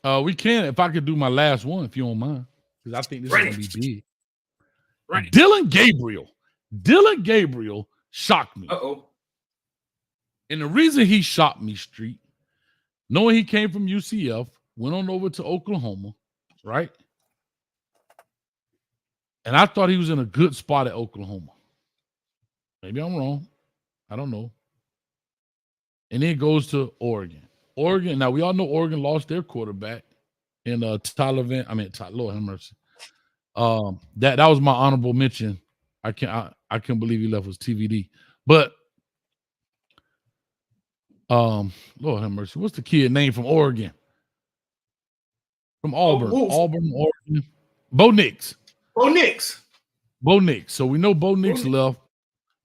We can, if I could do my last one, if you don't mind. Because I think this is going to be big. Right. Dylan Gabriel shocked me. Uh-oh. And the reason he shocked me, Street, knowing he came from UCF, went on over to Oklahoma, right? And I thought he was in a good spot at Oklahoma. Maybe I'm wrong. I don't know. And then goes to Oregon. Now we all know Oregon lost their quarterback in Lord have mercy. That was my honorable mention. I can't believe he left was TVD. But Lord have mercy. What's the kid name from Oregon? From Auburn. Auburn, Oregon. Bo Nix. So we know Bo Nix left.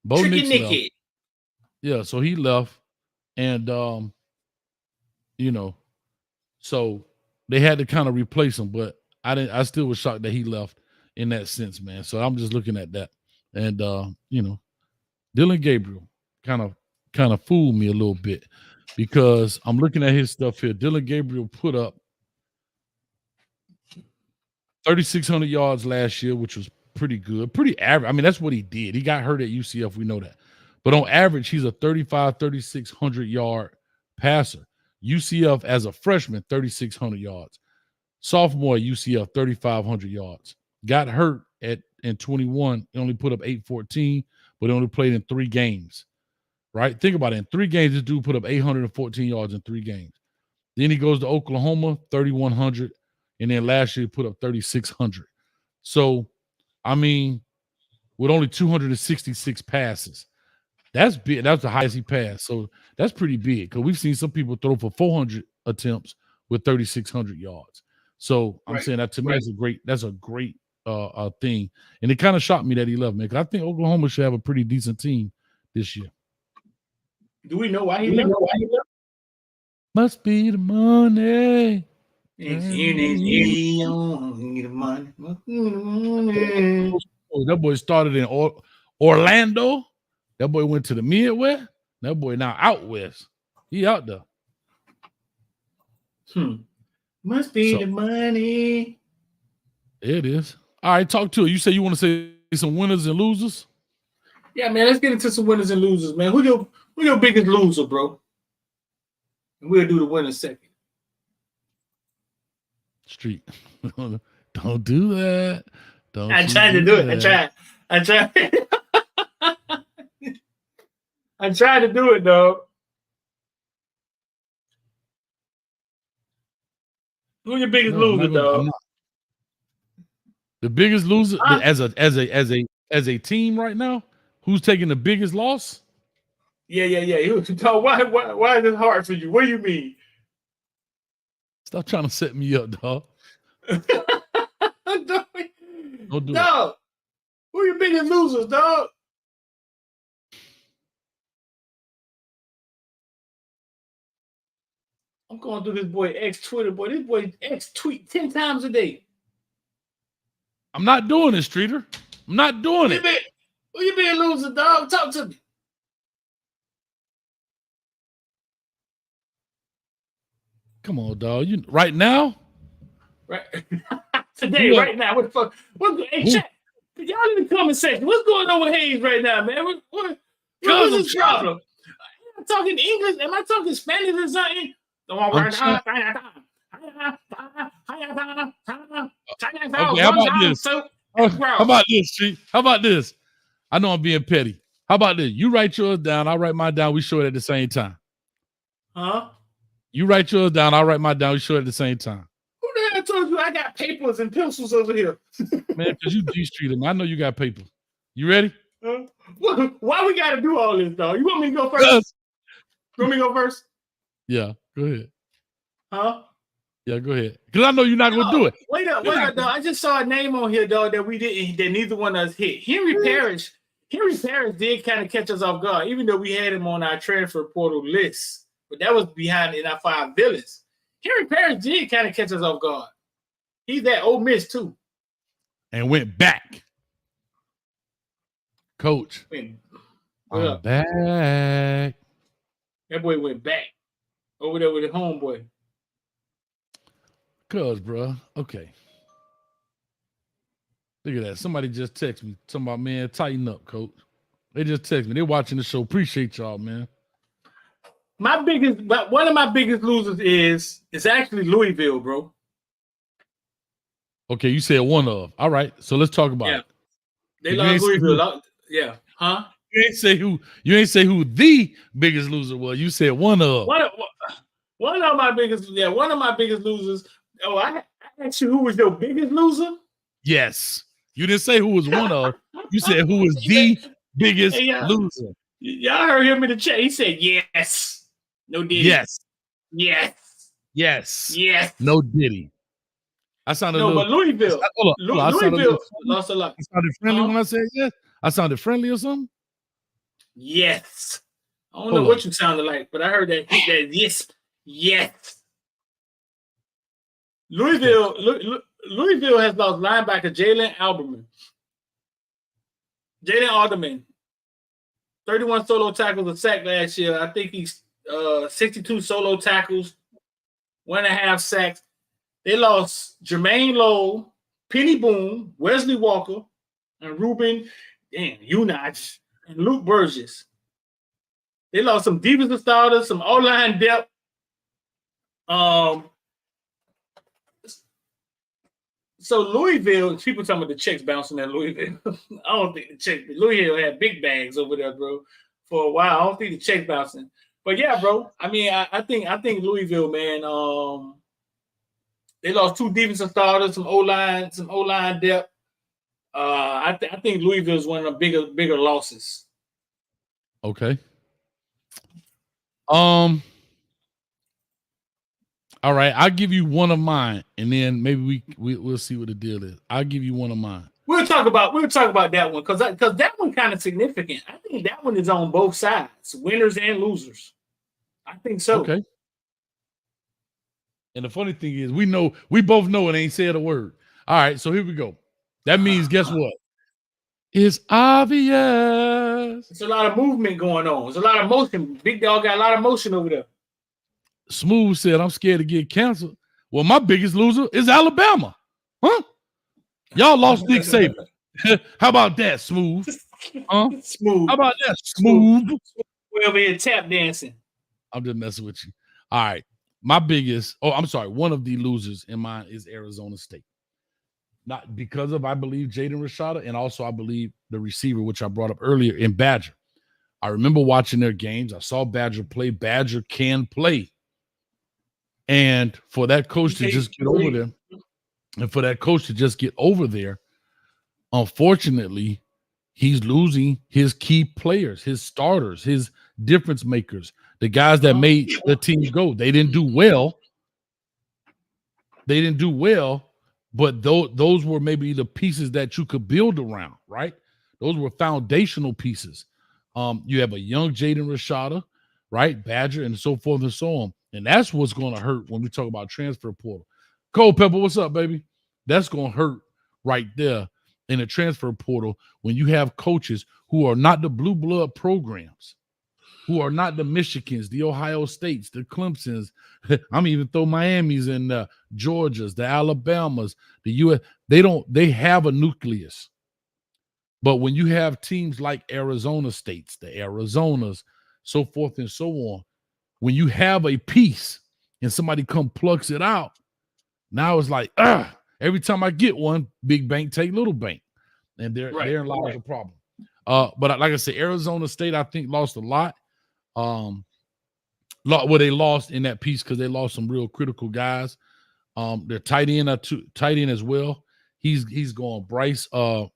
Bo Nix left. Yeah, so he left. And so they had to kind of replace him, but I still was shocked that he left in that sense, man. So I'm just looking at that. And Dylan Gabriel kind of fooled me a little bit because I'm looking at his stuff here. Dylan Gabriel put up 3,600 yards last year, which was pretty good, pretty average. I mean, that's what he did. He got hurt at UCF. We know that. But on average, he's a 3,600 yard passer. UCF as a freshman, 3,600 yards. Sophomore at UCF, 3,500 yards. Got hurt in 21. He only put up 814, but he only played in 3 games. Right? Think about it. In 3 games, this dude put up 814 yards in 3 games. Then he goes to Oklahoma, 3,100. And then last year, he put up 3,600. So, I mean, with only 266 passes, that's big. That's the highest he passed. So that's pretty big because we've seen some people throw for 400 attempts with 3,600 yards. So I'm saying that to me, that's a great thing. And it kind of shocked me that he left, man, because I think Oklahoma should have a pretty decent team this year. Do we know why he left? Must be the money. That boy started in Orlando. That boy went to the Midwest. That boy now out west. He out there. Must be the money. It is. All right, talk to it. You say you want to say some winners and losers? Yeah, man. Let's get into some winners and losers, man. Who your biggest loser, bro? And we'll do the winner second. Street. Don't do that. I tried to do it. I tried. I tried to do it, though. Who's your biggest loser, dog? The biggest loser as a team right now? Who's taking the biggest loss? Yeah. Why is this hard for you? What do you mean? Stop trying to set me up, dog. Don't do it. Who your biggest losers, dog? I'm going through this boy X Twitter, boy. This boy X tweet 10 times a day. I'm not doing it, Streeter. I'm not doing it. Who you being loser, dog? Talk to me. Come on, dog. You right now? Right today, right now. What the fuck? Hey, chat. Y'all in the comment section. What's going on with Hayes right now, man? What's his problem? Am I talking English? Am I talking Spanish or something? Okay, how about this? How about this, Street? How about this? I know I'm being petty. How about this? You write yours down. I'll write mine down. We show it at the same time. Huh? You write yours down. I'll write mine down. We show it at the same time. Who the hell told you I got papers and pencils over here? Man, because you G-Streeter, man. I know you got paper. You ready? Why we got to do all this, dog? You want me to go first? Yes. You want me to go first? Yeah, go ahead. Huh? Yeah, go ahead. Because I know you're not going to do it. Wait up, dog. I just saw a name on here, dog, that neither one of us hit. Henry Parrish did kind of catch us off guard, even though we had him on our transfer portal list. But that was behind in our 5 villains. Henry Parrish did kind of catch us off guard. He's at Ole Miss, too. And went back. Coach. I'm back. That boy went back. Over there with his homeboy. Cuz, bro. Okay. Look at that. Somebody just texted me. Talking about, man, tighten up, coach. They just texted me. They're watching the show. Appreciate y'all, man. One of my biggest losers is actually Louisville, bro. Okay, you said one of. All right. So let's talk about it. They lost Louisville. Yeah. Huh? You ain't say who the biggest loser was. You said one of. One of my biggest losers. Oh, I asked you who was your biggest loser? Yes. You didn't say who was one of. You said who was the biggest loser. Y'all heard him in the chat. He said yes. No Diddy. Yes. Yes. Yes. Yes. No Diddy. I sounded but Louisville. Louisville lost a lot. I sounded friendly when I said yes. I sounded friendly or something? Yes. I don't know what you sounded like, but I heard that yes. Yes. Louisville has lost linebacker Jaden Alderman. 31 solo tackles, a sack last year. I think he's 62 solo tackles, 1.5 sacks. They lost Jermaine Lowe, Penny Boone, Wesley Walker, and Ruben Unach, and Luke Burgess. They lost some defensive starters, some O-line depth. So Louisville, people talking about the checks bouncing at Louisville. I don't think the checks. Louisville had big bags over there, bro, for a while. I don't think the checks bouncing. But yeah, bro. I mean, I think Louisville, man. They lost 2 defensive starters, some O-line depth. I think Louisville is one of the bigger losses. Okay. All right, I'll give you one of mine, and then maybe we'll see what the deal is. I'll give you one of mine. We'll talk about that one because that one kind of significant. I think that one is on both sides, winners and losers. I think so. Okay. And the funny thing is, we both know it ain't said a word. All right, so here we go. That means, guess what? It's obvious. It's a lot of movement going on. There's a lot of motion. Big Dog got a lot of motion over there. Smooth said, I'm scared to get canceled. Well, my biggest loser is Alabama. Huh? Y'all lost Nick Saban. How about that, Smooth? Huh? Smooth. How about that, Smooth? We're over here tap dancing. I'm just messing with you. All right. One of the losers in mine is Arizona State. Not because of, I believe, Jaden Rashada, and also I believe the receiver, which I brought up earlier in Badger. I remember watching their games. I saw Badger play. Badger can play. And for that coach to just get over there, unfortunately, he's losing his key players, his starters, his difference makers, the guys that made the team go. They didn't do well. But those were maybe the pieces that you could build around, right? Those were foundational pieces. You have a young Jaden Rashada, right? Badger, and so forth and so on. And that's what's going to hurt when we talk about transfer portal. Cole Pepper, what's up, baby? That's going to hurt right there in the transfer portal when you have coaches who are not the blue blood programs, who are not the Michigans, the Ohio States, the Clemsons. I'm even throw Miami's and the Georgias, the Alabamas, the US. They have a nucleus. But when you have teams like Arizona States, the Arizonas, so forth and so on, when you have a piece and somebody plucks it out, now it's like, every time I get one, big bank take little bank. And therein lies a problem. But like I said, Arizona State, I think, lost a lot. They lost in that piece because they lost some real critical guys. Their tight end as well. He's going. Bryce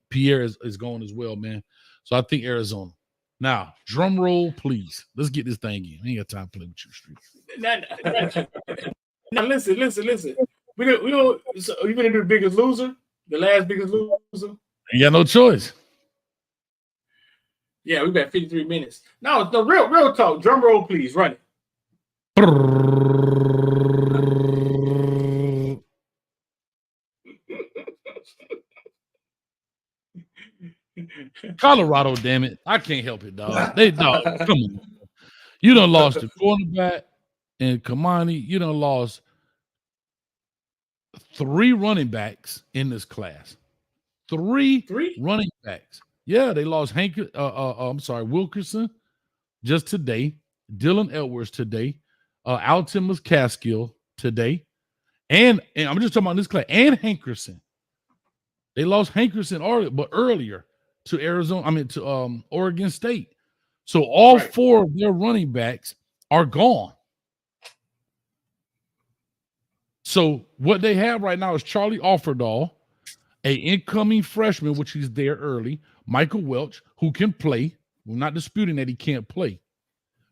Pierre is going as well, man. So I think Arizona. Now, drum roll, please. Let's get this thing in. I ain't got time to play with you, street. Now listen. We don't. So you gonna do the biggest loser? The last biggest loser? You got no choice. Yeah, we got 53 minutes. No, real talk. Drum roll, please. Run it. Colorado, damn it. I can't help it, dog. Come on. You done lost the cornerback and Kamani. You done lost 3 running backs in this class. Three running backs. Yeah, they lost Wilkerson just today, Dylan Edwards today, Alton McCaskill today, and I'm just talking about this class, and Hankerson. They lost Hankerson earlier to Oregon State. So all 4 of their running backs are gone. So what they have right now is Charlie Offerdahl, an incoming freshman, which he's there early, Michael Welch, who can play. We're not disputing that he can't play.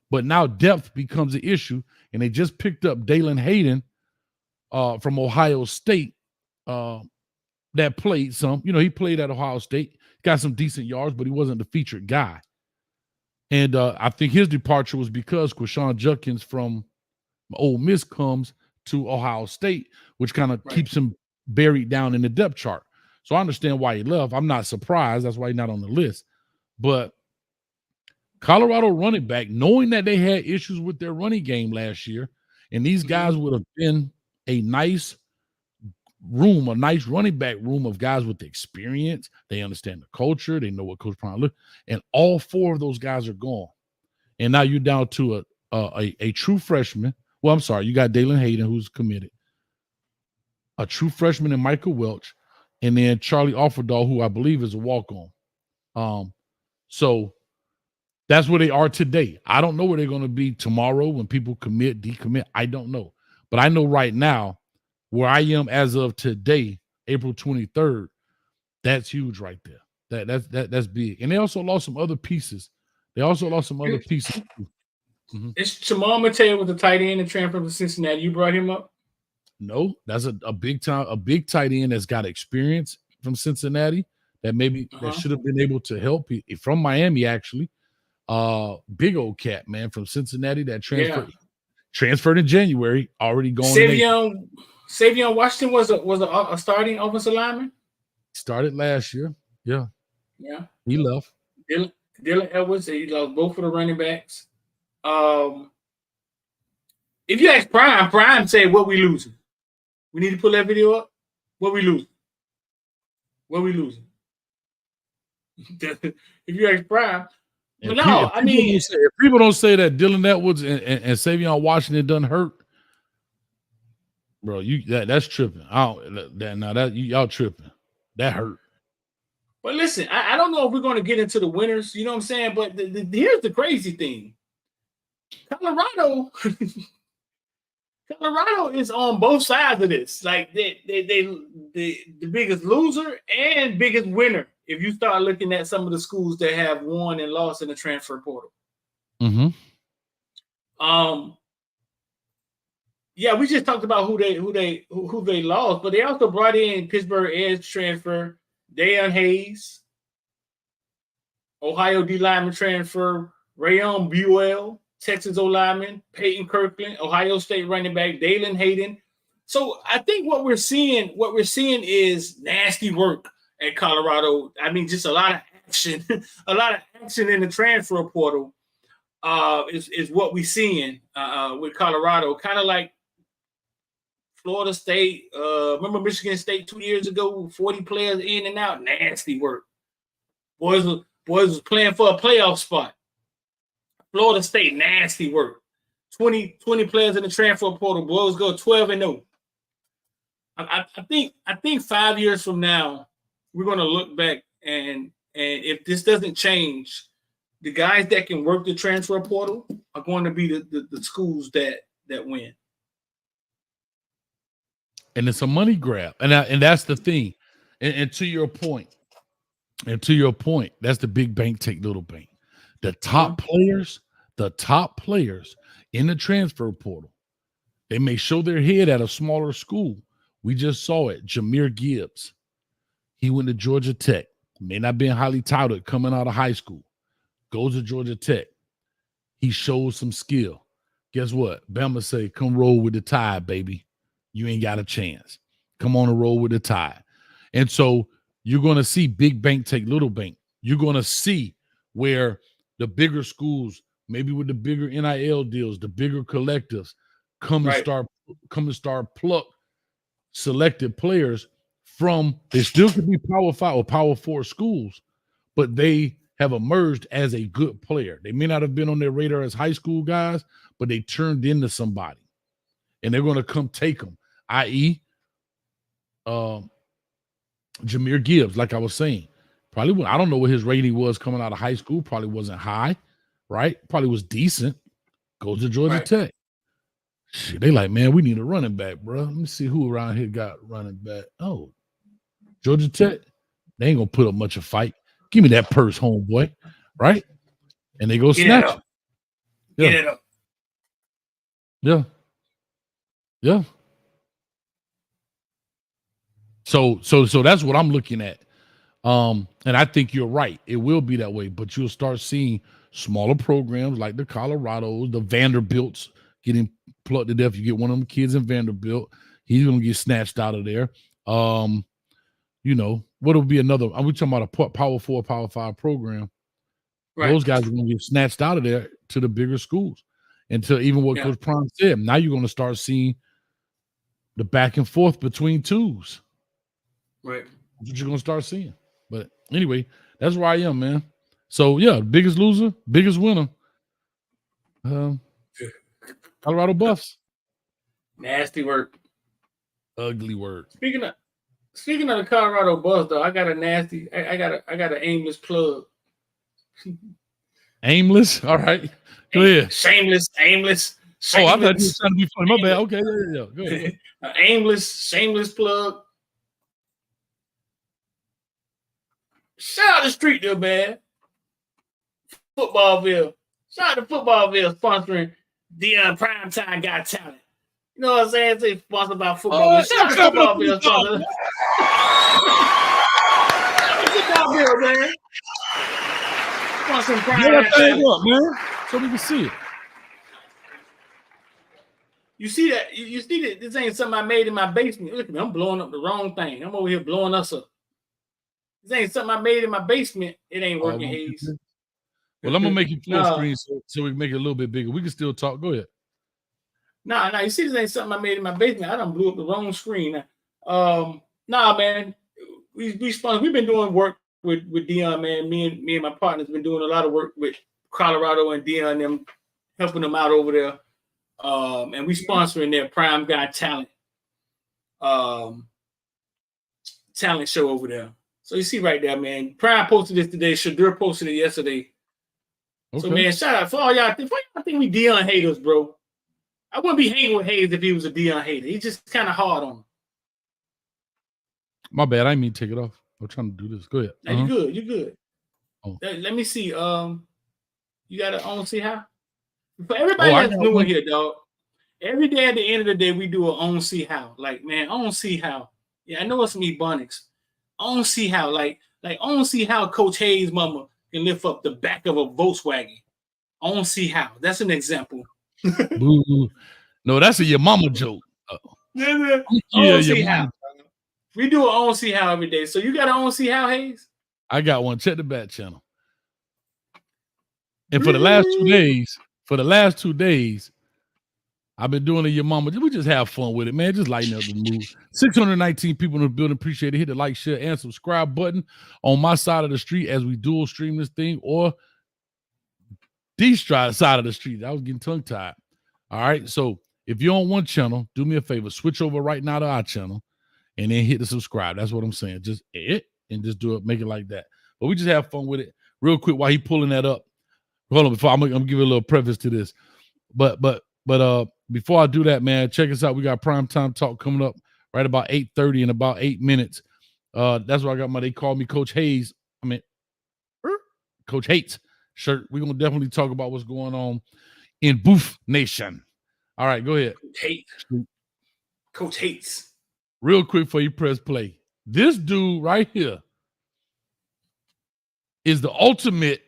But now depth becomes an issue, and they just picked up Dalen Hayden from Ohio State that played some. He played at Ohio State, got some decent yards, but he wasn't the featured guy. And I think his departure was because Quan Jenkins from Ole Miss comes to Ohio State, which kind of keeps him buried down in the depth chart. So I understand why he left. I'm not surprised. That's why he's not on the list. But Colorado running back, knowing that they had issues with their running game last year, and these guys would have been a nice room, a nice running back room of guys with the experience. They understand the culture. They know what Coach Prime looks, and all 4 of those guys are gone. And now you're down to a true freshman. Well, I'm sorry, you got Dalen Hayden, who's committed, a true freshman in Michael Welch, and then Charlie Offerdahl, who I believe is a walk-on. So that's where they are today. I don't know where they're going to be tomorrow when people commit, decommit. I don't know. But I know right now where I am as of today, April 23rd, that's huge right there. That's big. And they also lost some other pieces. Mm-hmm. It's Jamal Mateo with the tight end and transfer from Cincinnati. You brought him up? No, that's a big tight end that's got experience from Cincinnati that maybe that should have been able to help. He from Miami, actually. Big old cat, man, from Cincinnati that transferred in January, already going. Savion Washington was a starting offensive lineman. Started last year. Yeah. He left. Dylan Edwards, he lost both of the running backs. If you ask Prime said, what we losing? We need to pull that video up. What we losing? If you ask Prime, but no, I mean, if people don't say that Dylan Edwards and Savion Washington doesn't hurt, bro, that's tripping. Y'all tripping. That hurt. But listen, I don't know if we're going to get into the winners. You know what I'm saying? But here's the crazy thing: Colorado is on both sides of this. Like the biggest loser and biggest winner. If you start looking at some of the schools that have won and lost in the transfer portal. Mm-hmm. Yeah, we just talked about who they lost, but they also brought in Pittsburgh edge transfer, Dayon Hayes, Ohio D lineman transfer, Rayon Buell, Texas O lineman, Peyton Kirkland, Ohio State running back, Dalen Hayden. So I think what we're seeing is nasty work at Colorado. I mean, just a lot of action, in the transfer portal is what we're seeing with Colorado. Kind of like Florida State. Remember Michigan State 2 years ago, 40 players in and out, nasty work. Boys was playing for a playoff spot. Florida State, nasty work. 20 players in the transfer portal. Boys go 12-0. I think 5 years from now, we're going to look back and if this doesn't change, the guys that can work the transfer portal are going to be the schools that win. And it's a money grab, and that's the thing. And to your point, that's the big bank take little bank. The top players in the transfer portal, they may show their head at a smaller school. We just saw it. Jahmyr Gibbs, he went to Georgia Tech. May not be highly touted coming out of high school. Goes to Georgia Tech. He shows some skill. Guess what? Bama say, come roll with the Tide, baby. You ain't got a chance. Come on and roll with the Tide. And so you're going to see big bank take little bank. You're going to see where the bigger schools, maybe with the bigger NIL deals, the bigger collectives, come and start pluck selected players from, they still could be Power 5 or Power 4 schools, but they have emerged as a good player. They may not have been on their radar as high school guys, but they turned into somebody. And they're going to come take them, i.e., Jahmyr Gibbs, like I was saying. Probably, I don't know what his rating was coming out of high school. Probably wasn't high, right? Probably was decent. Goes to Georgia Tech. Shit, they like, man, we need a running back, bro. Let me see who around here got running back. Oh, Georgia Tech. They ain't going to put up much of a fight. Give me that purse, homeboy, right? And they go snatch it. Get it up. Yeah. Yeah. So that's what I'm looking at. And I think you're right. It will be that way, but you'll start seeing smaller programs like the Colorados, the Vanderbilts getting plucked to death. You get one of them kids in Vanderbilt, he's going to get snatched out of there. You know, what will be another? Are we talking about a Power 4, Power 5 program? those guys are going to get snatched out of there to the bigger schools. And to even what Coach Prime said, now you're going to start seeing the back and forth between twos. Right. That's what you're going to start seeing. But anyway, that's where I am, man. So, yeah, biggest loser, biggest winner. Colorado Buffs. Nasty work. Ugly word. Speaking of the Colorado Buffs, though, I got a nasty. I got an aimless plug. Aimless? All right. Go ahead. Aimless. Oh, I thought you were trying to be funny. My bad. Okay, yeah. Go ahead. An shameless plug. Shout out the street there, man. Footballville. Shout out to Footballville sponsoring Deion Primetime Got Talent. You know what I'm saying? They sponsored by Footballville. Shout out to Footballville sponsor. Footballville, man. Sponsoring Primetime Talent. Up, man, so we can see it. You see that? You see that? This ain't something I made in my basement. Look at me. I'm blowing up the wrong thing. I'm over here blowing us up. This ain't something I made in my basement. It ain't working, Hayes. Well, I'm gonna make it full screen so we can make it a little bit bigger. We can still talk. Go ahead. Nah. You see, this ain't something I made in my basement. I done blew up the wrong screen. Nah, man. We've been doing work with Deion, man. Me and my partners been doing a lot of work with Colorado and Deion, them helping them out over there. And we sponsoring their Prime Guy Talent show over there. So you see right there, man. Prime posted this today. Shadur posted it yesterday. Okay. So man, shout out for all y'all. Think we Deion haters, bro. I wouldn't be hanging with Hayes if he was a Deion hater. He's just kind of hard on him. My bad. I didn't mean to take it off. I'm trying to do this. Go ahead. Now, you good. Oh. Let me see. You got to own see how? For everybody that's new in here, dog. Every day at the end of the day, we do an own see how. Like, man, own see how. Yeah, I know it's some Ebonics. Own see how. Like own see how Coach Hayes' mama can lift up the back of a Volkswagen. Own see how. That's an example. Boo. No, that's a your mama joke. Own see how. We do an own see how every day. So you got an own see how, Hayes? I got one. Check the back channel. And for the last 2 days, I've been doing it your mama. We just have fun with it, man. Just lighten up the mood. 619 people in the building. Appreciate it. Hit the like, share, and subscribe button on my side of the street as we dual stream this thing, or D-Stride side of the street. I was getting tongue-tied. All right. So if you're on one channel, do me a favor. Switch over right now to our channel and then hit the subscribe. That's what I'm saying. Just hit and just do it. Make it like that. But we just have fun with it. Real quick, while he pulling that up. Hold on, before I'm gonna give you a little preface to this. But before I do that, man, check us out. We got Primetime Talk coming up right about 8:30 in about 8 minutes. That's where I got my They Call Me Coach Hayes. Coach Hates shirt. We're gonna definitely talk about what's going on in Booth Nation. All right, go ahead. Coach Hates. Real quick before you press play. This dude right here is the ultimate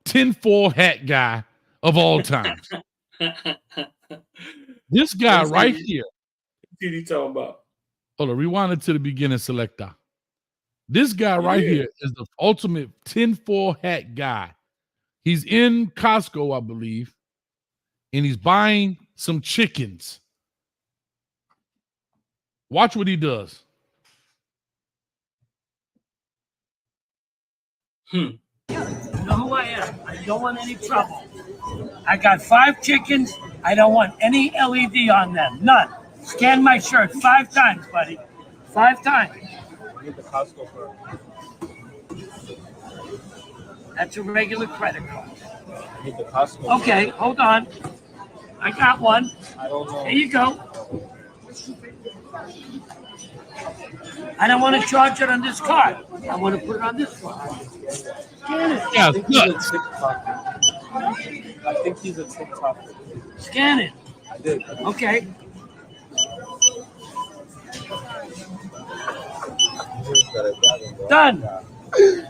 tinfoil hat guy of all time. This guy right here. What are you talking about? Hold on, rewind it to the beginning, selector. This guy right here is the ultimate tinfoil hat guy. He's in Costco, I believe, and he's buying some chickens. Watch what he does. You know who I am. I don't want any trouble. I got 5 chickens. I don't want any LED on them. None. Scan my shirt 5 times, buddy. 5 times. I need the Costco card. That's a regular credit card. I need the Costco. Okay, hold on. I got one. I don't know. Here you go. I don't want to charge it on this card. I want to put it on this one. Scan it. Yeah, I think he's a TikToker. Scan it. I did. Okay. Done. You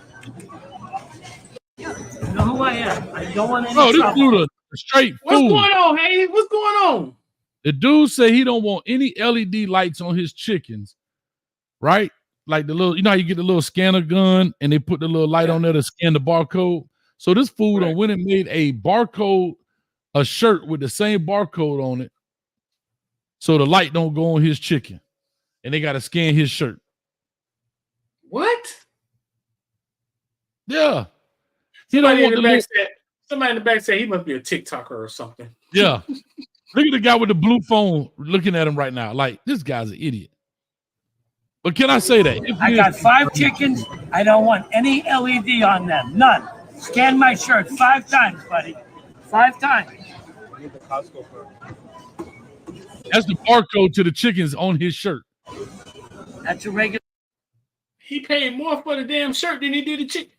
know who I am. I don't want any trouble. This dude a straight fool. What's going on, Hayes? What's going on? The dude said he don't want any LED lights on his chickens, right? Like the little, you know how you get the little scanner gun and they put the little light on there to scan the barcode. So this fool done went and made a barcode, a shirt with the same barcode on it, so the light don't go on his chicken, and they got to scan his shirt. What? Yeah. Somebody in the back said he must be a TikToker or something. Yeah. Look at the guy with the blue phone looking at him right now. Like, this guy's an idiot. But can I say that? I got 5 chickens. I don't want any LED on them. None. Scan my shirt 5 times, buddy. 5 times. I need the Costco for That's the barcode to the chickens on his shirt. That's a regular. He paid more for the damn shirt than he did the chicken.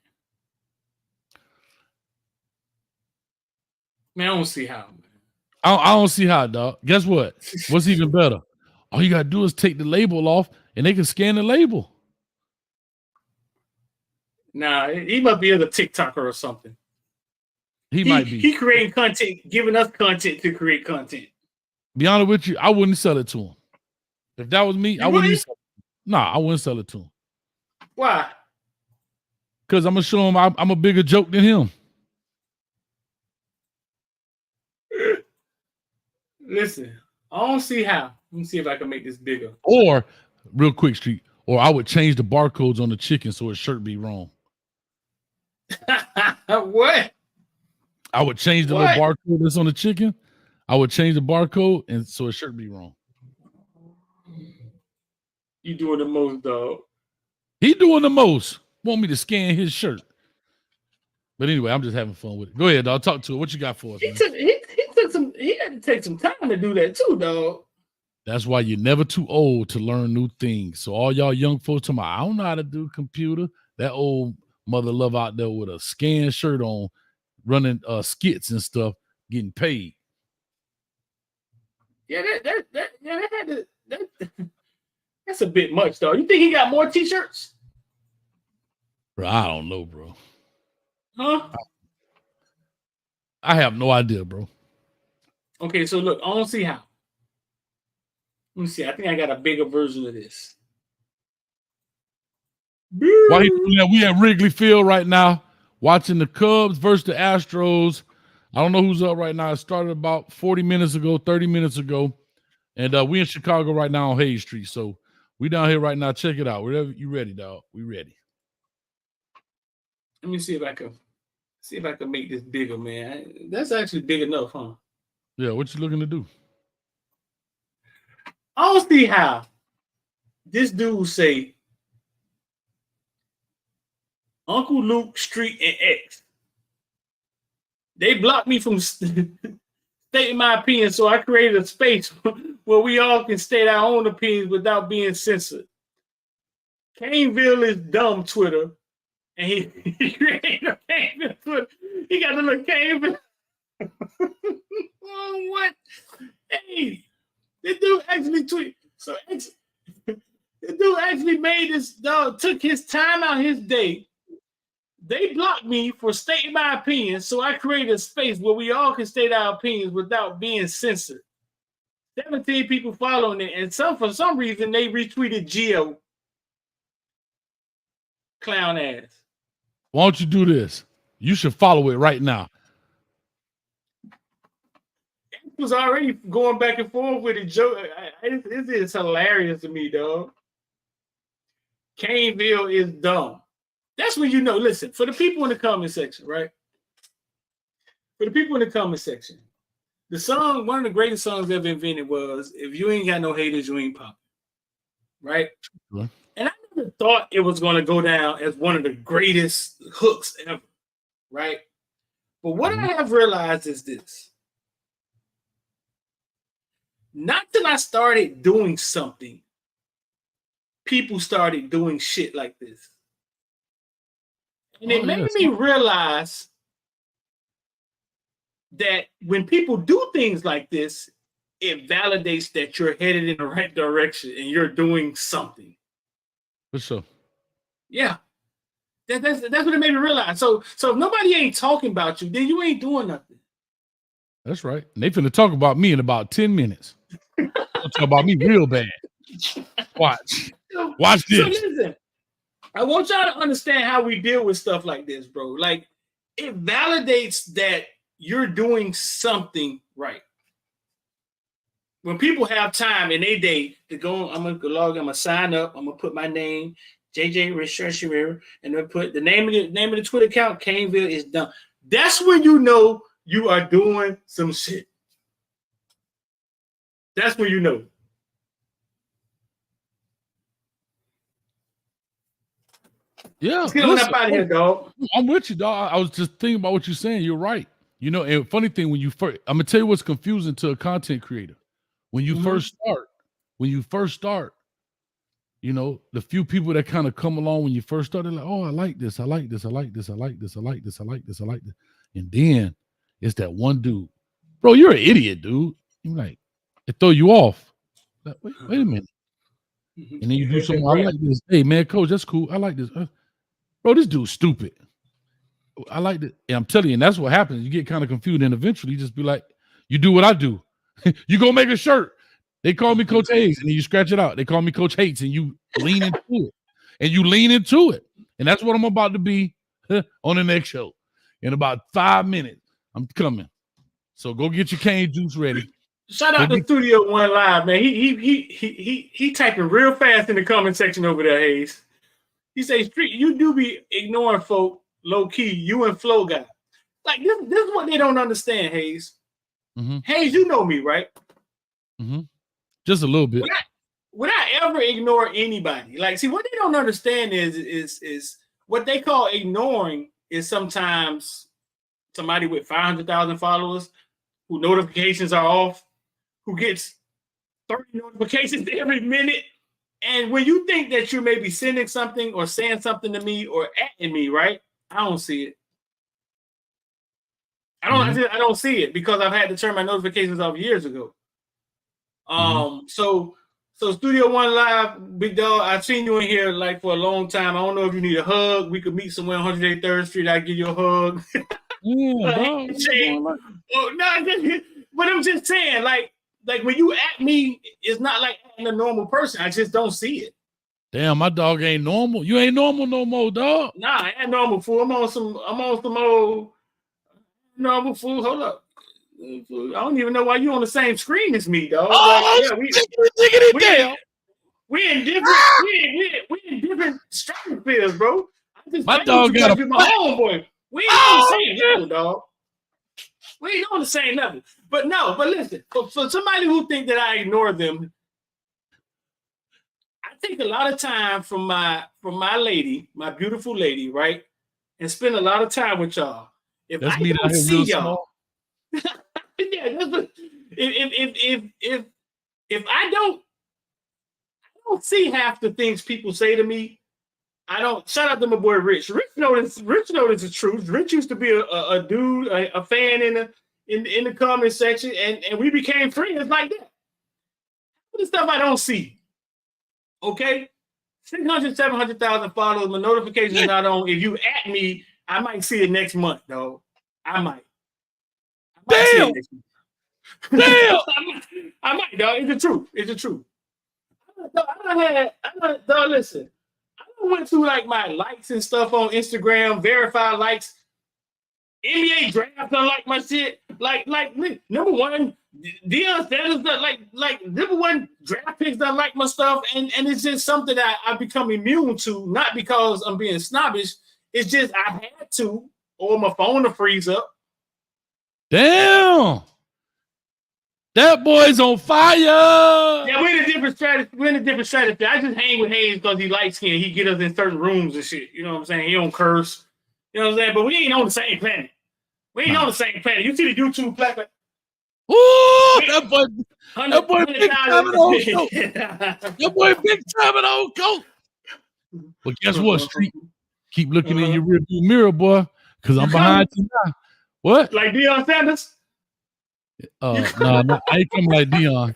Man, I don't see how. I don't see how, dog. Guess what? What's even better? All you got to do is take the label off, and they can scan the label. Nah, he must be a TikToker or something. He might be. He creating content, giving us content to create content. Be honest with you, I wouldn't sell it to him. If that was me, I wouldn't. I wouldn't sell it to him. Why? Because I'm gonna show him I'm a bigger joke than him. Listen, I don't see how. Let me see if I can make this bigger. Or, real quick, Street. Or I would change the barcodes on the chicken so his shirt be wrong. What? I would change the little barcode that's on the chicken. I would change the barcode and so his shirt be wrong. You doing the most, dog. He doing the most. Want me to scan his shirt. But anyway, I'm just having fun with it. Go ahead, dog. Talk to it. What you got for us? He had to take some time to do that too, dog. That's why you're never too old to learn new things. So all y'all young folks talking about, I don't know how to do computer. That old mother love out there with a scan shirt on, running skits and stuff, getting paid. Yeah, that's a bit much, though. You think he got more t-shirts? Bro, I don't know, bro. Huh? I have no idea, bro. Okay, so look, I don't see how. Let me see. I think I got a bigger version of this. While he's doing that, we at Wrigley Field right now, watching the Cubs versus the Astros. I don't know who's up right now. It started about 30 minutes ago. And we in Chicago right now on Hayes Street. So we down here right now. Check it out. Wherever you ready, dog. We ready. Let me see if I can make this bigger, man. That's actually big enough, huh? Yeah, what you looking to do? I don't see how this dude say Uncle Luke, Street, and X. They blocked me from stating my opinion, so I created a space where we all can state our own opinions without being censored. Caneville is dumb Twitter, and he created a Caneville Twitter. He got the little Caneville. Oh, what? Hey, this dude actually tweeted. So this dude actually made this dog, took his time out his day. They blocked me for stating my opinion, so I created a space where we all can state our opinions without being censored. 17 people following it, and for some reason they retweeted Gio. Clown ass. Why don't you do this? You should follow it right now. It was already going back and forth with a joke. It is hilarious to me, dog. Caneville is dumb. That's when you know. Listen, for the people in the comment section, right? For the people in the comment section, the song, one of the greatest songs ever invented was "If You Ain't Got No Haters, You Ain't Poppin'," right? Sure. And I never thought it was going to go down as one of the greatest hooks ever, right? But what I have realized is this. Not till I started doing something, people started doing shit like this. And it made me realize that when people do things like this, it validates that you're headed in the right direction and you're doing something. For sure. Yeah. That's what it made me realize. So if nobody ain't talking about you, then you ain't doing nothing. That's right. And they finna talk about me in about 10 minutes. They'll talk about me real bad. Watch this. So listen, I want y'all to understand how we deal with stuff like this, bro. Like, it validates that you're doing something right. When people have time in their day to go, I'm gonna log, I'm gonna sign up, I'm gonna put my name, Jaden Rashada, and then put the name of the Twitter account, Caneville is done. That's when you know you are doing some shit. That's when you know. Yeah, let's get on up out of here, dog. I'm with you, dog. I was just thinking about what you're saying. You're right. You know, and funny thing, when you first, I'm gonna tell you what's confusing to a content creator. When you first start, you know, the few people that kind of come along when you first start, they're like, oh, I like this, I like this, I like this, I like this, I like this, I like this, I like this. And then it's that one dude, bro, you're an idiot, dude. You're like, it throw you off. Like, wait a minute. And then you do something, I like this. Hey, man, coach, that's cool. I like this. Bro, this dude's stupid. I like it. And I'm telling you, and that's what happens. You get kind of confused, and eventually you just be like, you do what I do. You go make a shirt. They call me Coach Hayes, and then you scratch it out. They call me Coach Hates, and you lean into it. And you lean into it. And that's what I'm about to be on the next show. In about 5 minutes, I'm coming. So go get your cane juice ready. Shout out to Studio One Live, man. He typing real fast in the comment section over there, Hayes. He says, "Street, you do be ignoring folk low key. You and Flo guy, like this is what they don't understand, Hayes. Mm-hmm. Hayes, you know me, right? Mm-hmm. Just a little bit. Would I ever ignore anybody? Like, see, what they don't understand is what they call ignoring is sometimes somebody with 500,000 followers who notifications are off, who gets 30 notifications every minute. And when you think that you may be sending something or saying something to me or atting me, right? I don't see it. I don't see it because I've had to turn my notifications off years ago. So Studio One Live, big dog, I've seen you in here like for a long time. I don't know if you need a hug. We could meet somewhere on 183rd Street. I'll give you a hug. But I'm just saying, like when you at me, it's not like a normal person. I just don't see it. Damn, my dog ain't normal. You ain't normal no more, dog. Nah, I ain't normal, fool. I'm on some old normal, fool. Hold up. I don't even know why you on the same screen as me, dog. We in different stratospheres, bro. My dog got my homeboy. We ain't on the same level, dog. We ain't on the same level. But listen, for somebody who think that I ignore them, I take a lot of time from my lady, my beautiful lady, right? And spend a lot of time with y'all. If I don't see y'all, yeah, if I don't see half the things people say to me, I don't. Shout out to my boy Rich. Rich knows the truth. Rich used to be a dude, a fan in the comment section, and we became friends like that. The stuff I don't see. Okay, 600, 700,000 followers. My notifications are not on. If you at me, I might see it next month, though. I might. Damn. I might, dog. It's the truth. Listen. I went through like my likes and stuff on Instagram, verified likes. NBA draft don't like my shit. Like number one, Deion Sanders like number one draft picks don't like my stuff, and it's just something that I've become immune to, not because I'm being snobbish. It's just I had to, or my phone to freeze up. Damn. That boy's on fire. Yeah, we're in a different strategy. I just hang with Hayes because he light skinned. He get us in certain rooms and shit. You know what I'm saying? He don't curse. You know what I'm saying? But we ain't on the same planet. On the same planet. You see the YouTube planet? Ooh, that boy big time in old coat. That boy big time in old coat. But guess what, Street? Keep looking in your rearview mirror, boy, because I'm behind you now. What? Like Deion Sanders? No, I ain't coming like Deion.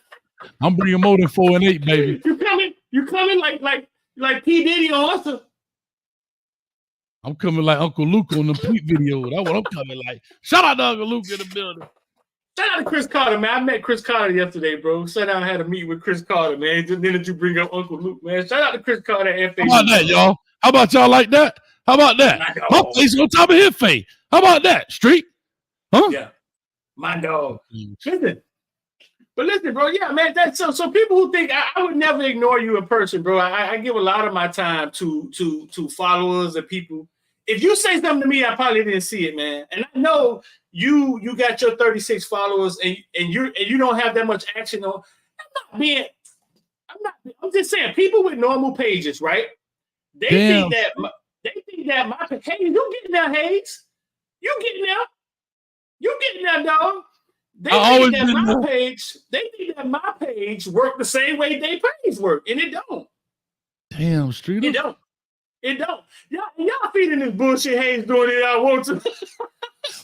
I'm bringing more than 4 and 8, baby. You coming like P. Diddy on us? I'm coming like Uncle Luke on the Pete video. That's what I'm coming like. Shout out to Uncle Luke in the building. Shout out to Chris Carter, man. I met Chris Carter yesterday, bro. Sat down and had a meeting with Chris Carter, man. Then did you bring up Uncle Luke, man? Shout out to Chris Carter at FAU. How about that, y'all? How about y'all like that? How about that? My face on top of his face. How about that? Street? Huh? Yeah. My dog. Listen. But listen, bro, yeah, man, that's so people who think I would never ignore you in person, bro. I give a lot of my time to followers and people. If you say something to me, I probably didn't see it, man. And I know you got your 36 followers and you don't have that much action on. I'm just saying, people with normal pages, right? They think that my hey, you getting there, Hayes. You getting there. You getting there, dog. They think that my page work the same way they page work, and it don't. Damn, Street. It don't. Y'all feeding this bullshit. Hayes doing it. I want to.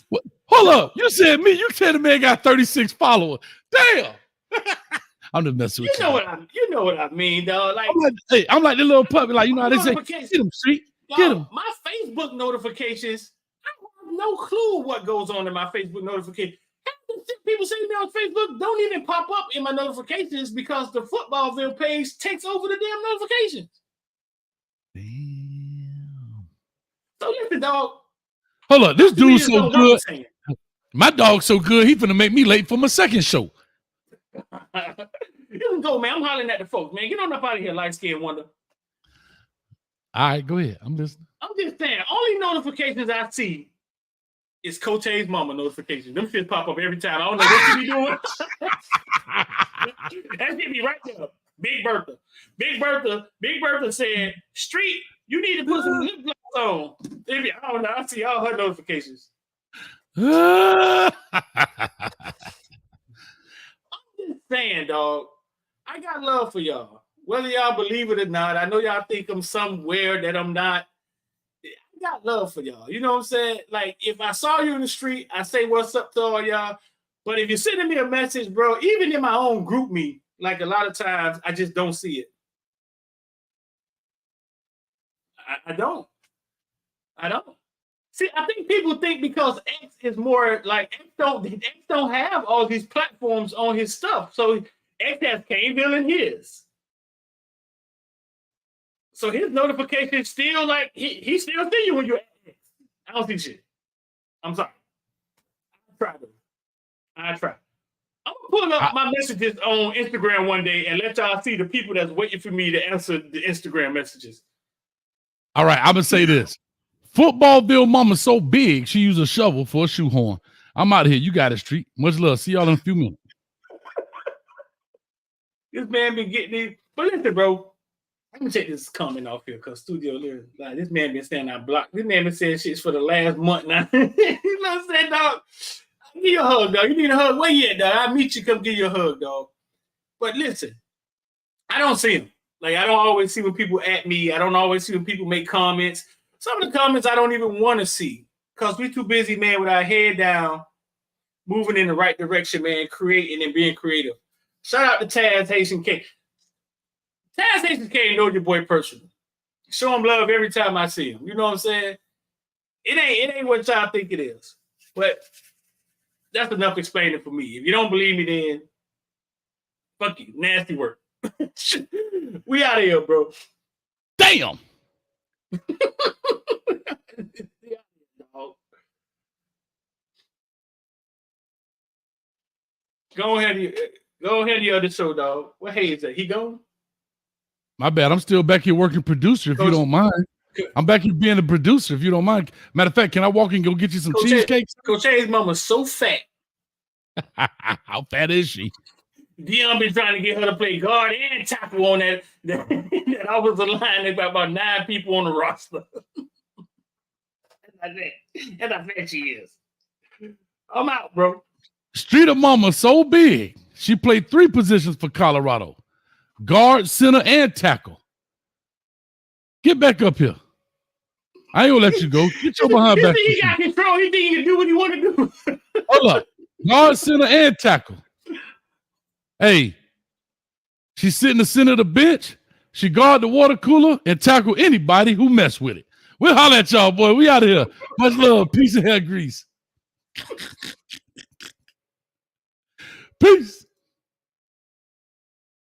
What? Hold up. You said the man got 36 followers. Damn. I'm just messing with you. You know what I mean, dog. Like, I'm like the little puppy. Like, you know how they say, get him, Street. Get him. My Facebook notifications, I have no clue what goes on in my Facebook notifications. People say to me on Facebook don't even pop up in my notifications because the Footballville page takes over the damn notifications. Damn. So listen, dog. Hold up, this dude's so good. My dog's so good, he finna make me late for my second show. You can go, man. I'm hollering at the folks, man. Get on up out of here, light skinned wonder. All right, go ahead. I'm listening. I'm just saying, only notifications I see is Coach A's mama notifications. Them shit pop up every time. I don't know what you be doing. That shit be right there. Big Bertha said, Street, you need to put some lip gloss on. I don't know. I see all her notifications. I'm just saying, dog. I got love for y'all. Whether y'all believe it or not, I know y'all think I'm somewhere that I'm not. I got love for y'all. You know what I'm saying? Like, if I saw you in the street, I say what's up to all y'all. But if you're sending me a message, bro, even in my own group me, like a lot of times, I just don't see it. I don't. See, I think people think because X is more like X don't have all these platforms on his stuff. So X has Caneville in his. So his notification still like he still see you when you're at X. I don't see shit. I'm sorry. I try. I'm gonna pull up my messages on Instagram one day and let y'all see the people that's waiting for me to answer the Instagram messages. All right, I'm gonna say this. Footballville mama's so big, she used a shovel for a shoehorn. I'm out of here. You got it, Street. Much love. See y'all in a few minutes. This man been getting it. But listen, bro. Let me take this comment off here because Studio Lyrics, like, this man been saying I blocked. This man been saying shit for the last month now. You know what I'm saying, dog? Give you a hug, dog. You need a hug? Where you at, dog? I'll meet you. Come give you a hug, dog. But listen, I don't see him. Like, I don't always see when people at me. I don't always see when people make comments. Some of the comments I don't even want to see because we too busy, man, with our head down, moving in the right direction, man, creating and being creative. Shout out to Taz Haitian K. Taz Haitian K know your boy personally. Show him love every time I see him. You know what I'm saying? It ain't what y'all think it is. But that's enough explaining for me. If you don't believe me, then fuck you. Nasty work. We out of here, bro. Damn. Go ahead to your other show, dog. What Hayes at? He gone? My bad. I'm still back here working producer if you don't mind. I'm back here being a producer if you don't mind. Matter of fact, can I walk and go get you some cheesecakes? Coach Hayes' mama's so fat. How fat is she? Dion been trying to get her to play guard and tackle on that offensive line. About 9 people on the roster. That's how fat she is. I'm out, bro. Street of Mama so big, she played 3 positions for Colorado. Guard, center, and tackle. Get back up here. I ain't gonna let you go. Get your behind back. He got control. He think he can do what he want to do. Hold up. Guard, center, and tackle. Hey, she sit in the center of the bench. She guard the water cooler and tackle anybody who mess with it. We'll holler at y'all, boy. We out of here. Much love. Peace and hair grease. Peace.